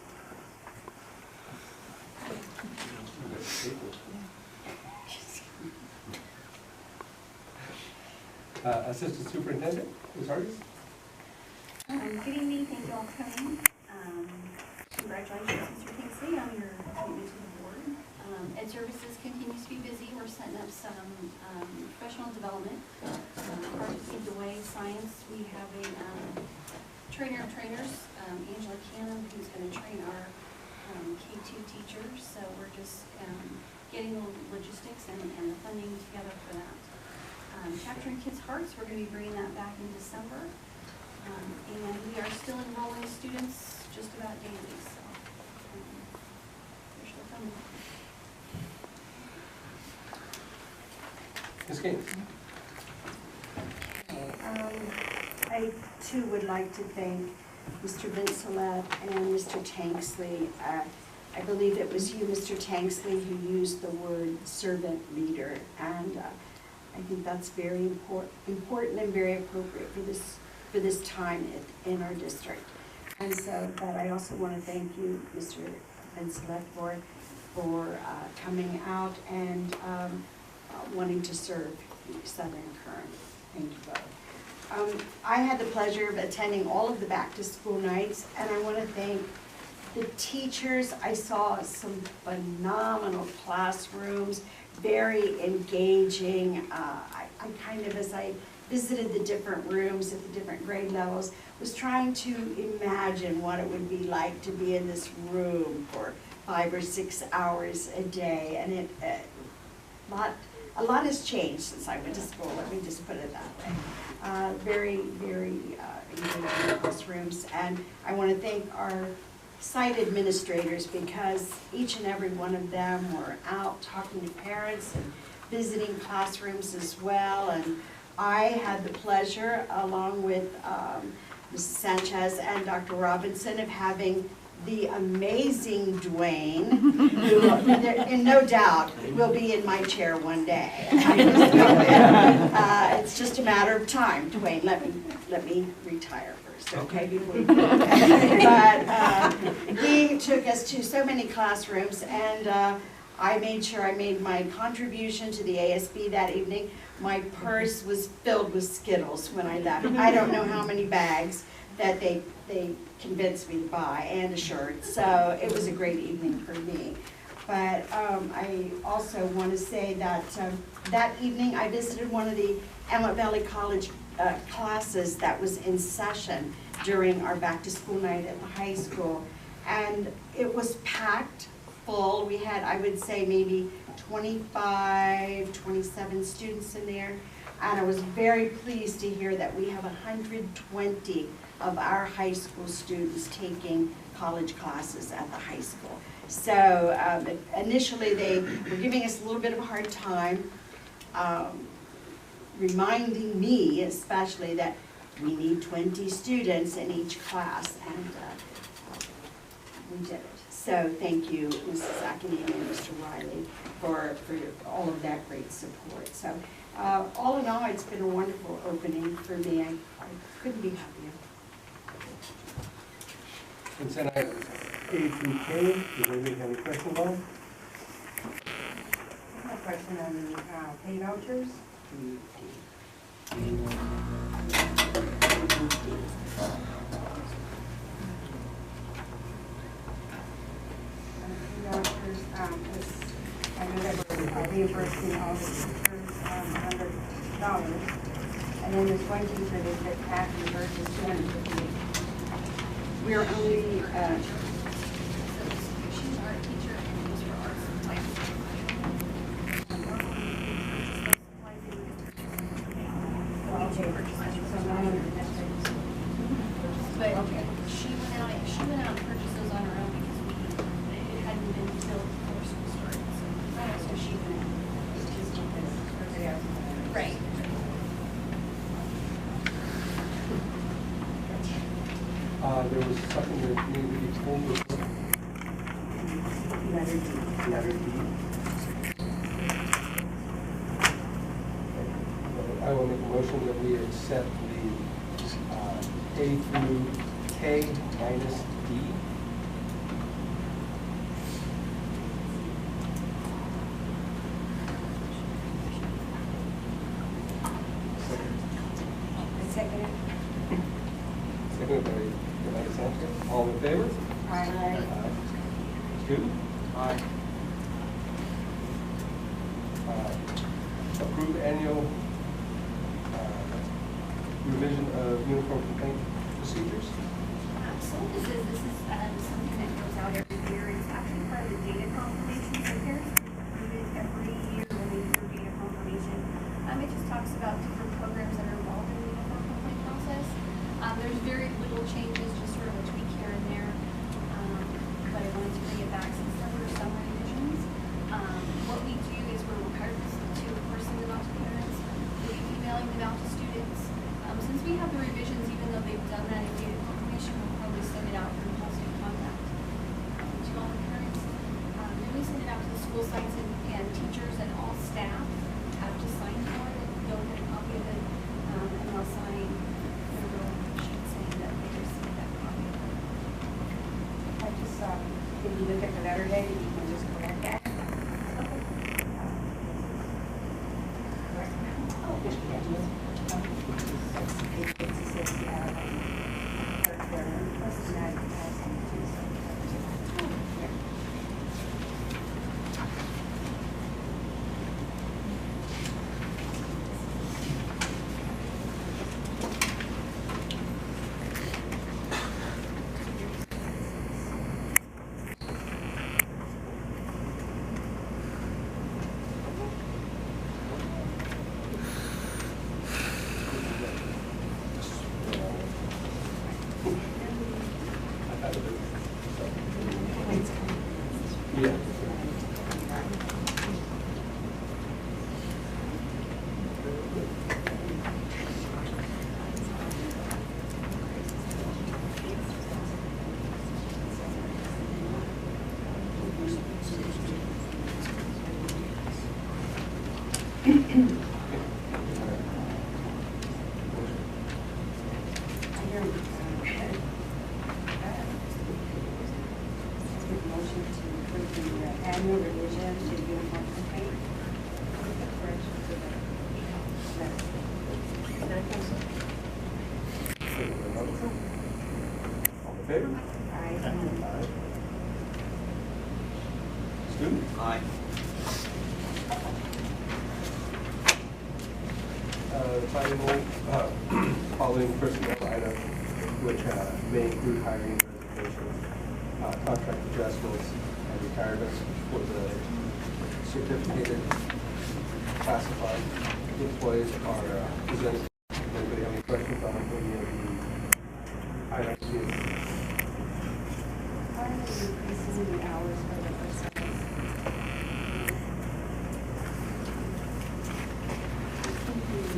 Assistant Superintendent, Ms. Hargis. Good evening, thank you all for coming. Congratulations, Mr. Tanksley, on your appointment to the board. Ed Services continues to be busy. We're setting up some professional development. Project Lead the Way Science, we have a trainer of trainers, Angela Cannon, who's going to train our K2 teachers. So we're just getting the logistics and the funding together for that. Chapter in Kids' Hearts, we're going to be bringing that back in December. And we are still enrolling students just about daily, so they're still coming. Ms. Gaines. I too would like to thank Mr. Vincelette and Mr. Tanksley. I believe it was you, Mr. Tanksley, who used the word servant leader, and I think that's very important and very appropriate for this time in our district. And so, but I also want to thank you, Mr. Vincelette, for coming out and wanting to serve Southern Kern. Thank you both. I had the pleasure of attending all of the back-to-school nights, and I want to thank the teachers. I saw some phenomenal classrooms, very engaging. I kind of, as I visited the different rooms at the different grade levels, was trying to imagine what it would be like to be in this room for 5 or 6 hours a day, and a lot has changed since I went to school, let me just put it that way. Very engaging classrooms, and I want to thank our site administrators, because each and every one of them were out talking to parents and visiting classrooms as well. And I had the pleasure, along with Mrs. Sanchez and Dr. Robinson, of having the amazing Dwayne, who, and no doubt, will be in my chair one day. It's just a matter of time. Dwayne, let me retire first, okay? Before you but he took us to so many classrooms, and I made sure I made my contribution to the ASB that evening. My purse was filled with Skittles when I left. I don't know how many bags that they convinced me to buy, and a shirt. So it was a great evening for me. But I also want to say that that evening I visited one of the Emmett Valley College classes that was in session during our back-to-school night at the high school. And it was packed full. We had, I would say, maybe 25, 27 students in there. And I was very pleased to hear that we have 120 of our high school students taking college classes at the high school. So initially they were giving us a little bit of a hard time, reminding me especially that we need 20 students in each class, and we did it. So thank you, Mrs. Akinini and Mr. Riley, for all of that great support. So all in all, it's been a wonderful opening for me. I couldn't be happier. Consent items A through K. Does anybody have any questions on? I have a question on the pay vouchers. I know that we're reimbursing all the teachers $100, and then there's one teacher that gets half reimbursed $250. We are only she's our teacher and goes for art supplies. But she went out and purchased those on her own because it hadn't been filled before school started. So she went out. It's just because everybody else. Right. There was something that needed to be told before. Letter D. I will make a motion that we accept the A through K minus D. Second. Seconded by Yolanda Sanchez. All in favor? Aye. 2. Aye. Approve annual revision of uniform complaint procedures. So this is something that goes out every year. It's actually part of the data confirmation. So parents do it every year when they do their data confirmation. It just talks about different programs that are involved in the uniform complaint process. There's very little changes, just sort of a tweak here and there. But I wanted to bring it back since there were some revisions. What we do is we're required to, of course, send them out to parents. We'll be emailing them out to students. Since we have the revisions, even though they've done that in data confirmation, we'll probably send it out for positive contact to all the parents. Then we send it out to the school sites and teachers, and all staff have to sign for it. They'll get a copy of it, and they'll sign their little sheet saying that they received that copy of it. I just, if you look at the letterhead, you can just correct that. Yeah. Motion to approve the annual revision to uniform complaint. All in favor? Aye. Student? Aye. Final, following personnel item, which may include hiring, resignations, contract adjustments, and retirements for the certificated classified employees are presented. Does anybody have any questions on any of the items here? Why are they increasing the hours for the personnel?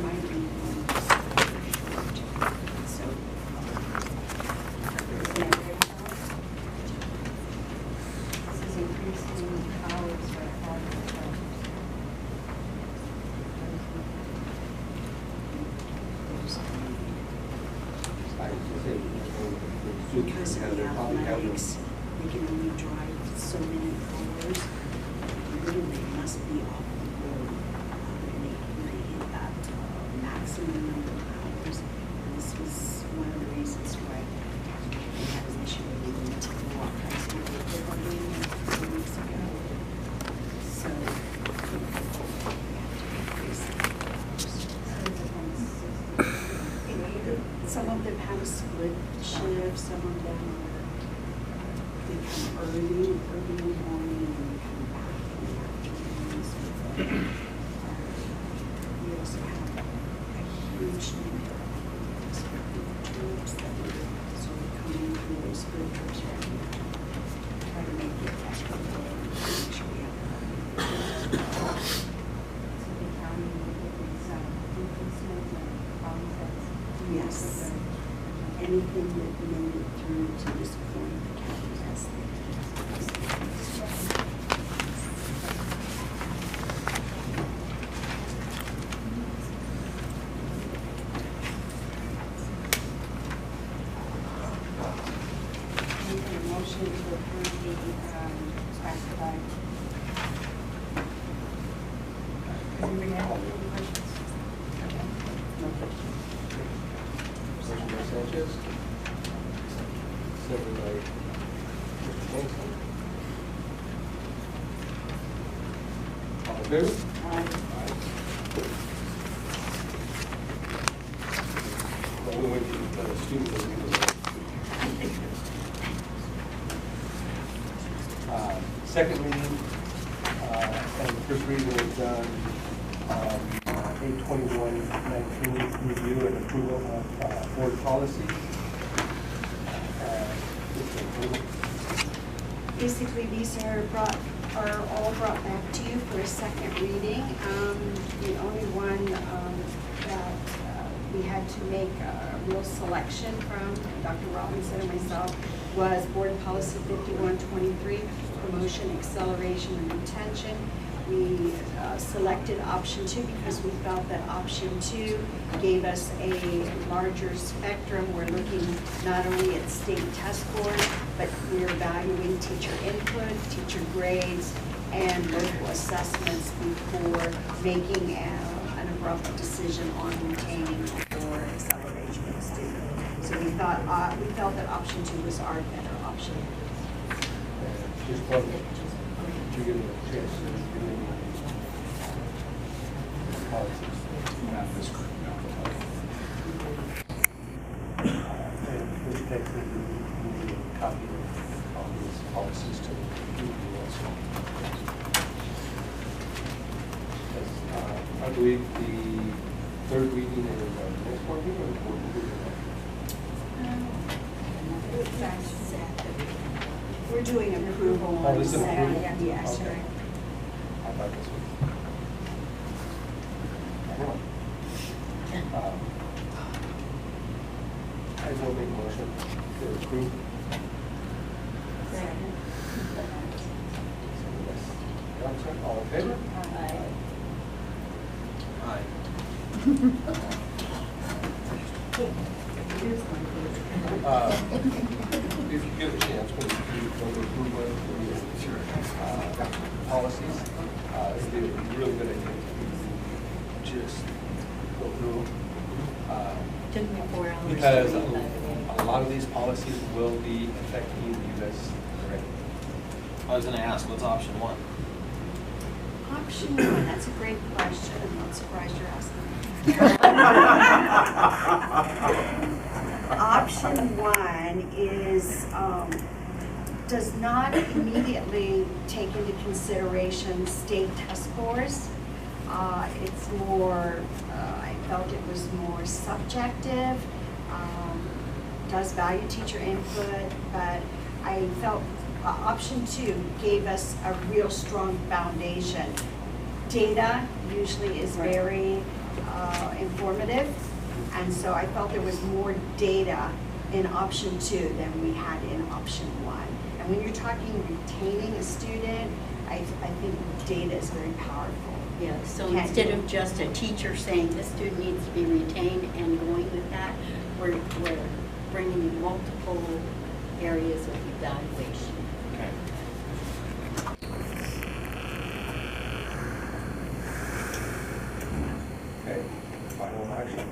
Might be so. This is increasing hours for all the Because of the athletics, they can only drive so many hours. Literally must be off the road. And they hit that maximum number of hours. And this was one of the reasons why we had an issue with even to the walk high school. They were doing it 2 weeks ago. So we have to increase the hours. Some of them have a split shift, some of them they come early in the morning and they come back in the afternoons. We also have a huge number of split trips that so we're coming through those split trips right now. Try to make it extra day and make sure we have yes. Anything that made it through to this point, the county has. Making a motion to approve the classified. Does anybody have any questions? Okay. No questions. Motion by Sanchez. Second by Mr. Tanksley. All in favor? Aye. Well, we went to the student meeting. Second reading, and the first reading was done 8/21/19, review and approval of board policy. Basically, these are all brought back to you for a second reading. The only one that we had to make a real selection from, Dr. Robinson and myself, was Board Policy 5123, promotion, acceleration, and retention. We selected option 2 because we felt that option 2 gave us a larger spectrum. We're looking not only at state test scores, but we're evaluating teacher input, teacher grades, and local assessments before making an abrupt decision on retaining or acceleration of a student. So we felt that option 2 was our better option. Just one, to give them a chance to review any policies. Not this group, no. And Mr. Tanksley, you need a copy of all these policies to review also. Yes, I believe the third reading is our next board meeting or the fourth meeting? We're doing approval Oh, on this is the second. approval? Yes. Okay. I thought this was. I will make a motion to approve. Second. Johnson, all in favor? Aye. If you get a chance, when you go to approve policies, it'd be a really good idea to just go through. Took me 4 hours. Because to read, by the way. a lot of these policies will be affecting you guys already. I was gonna ask, what's option 1? Option 1, that's a great question. I'm not surprised you're asking. Option 1 is, does not immediately take into consideration state test scores. It's more, I felt it was more subjective, does value teacher input, but I felt option 2 gave us a real strong foundation. Data usually is very informative, and so I felt there was more data in option 2 than we had in option 1. And when you're talking retaining a student, I think data is very powerful. Yeah, so instead of just a teacher saying this student needs to be retained and going with that, we're bringing in multiple areas of evaluation. Okay. Okay, final action.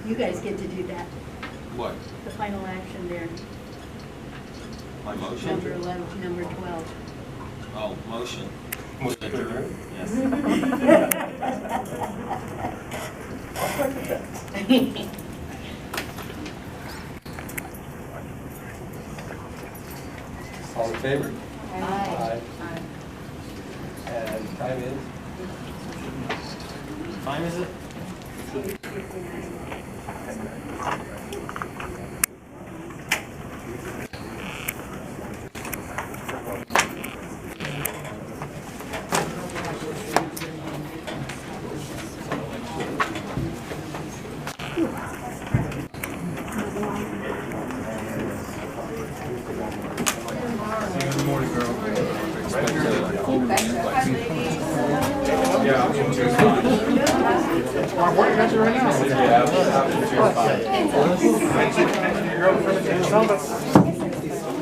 You guys get to do that. What? The final action there. My motion? Number 11, number 12. Oh, motion. Motion to adjourn? Yes. All in favor? Aye. And time is? Time is it?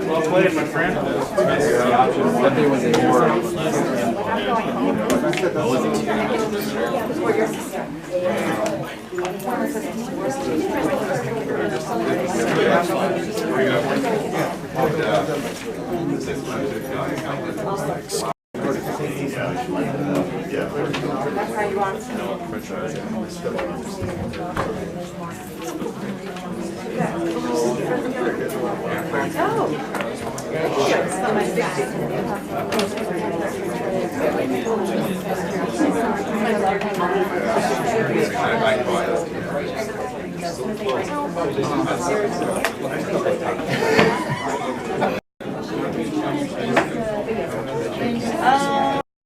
Well played, my friend. Oh.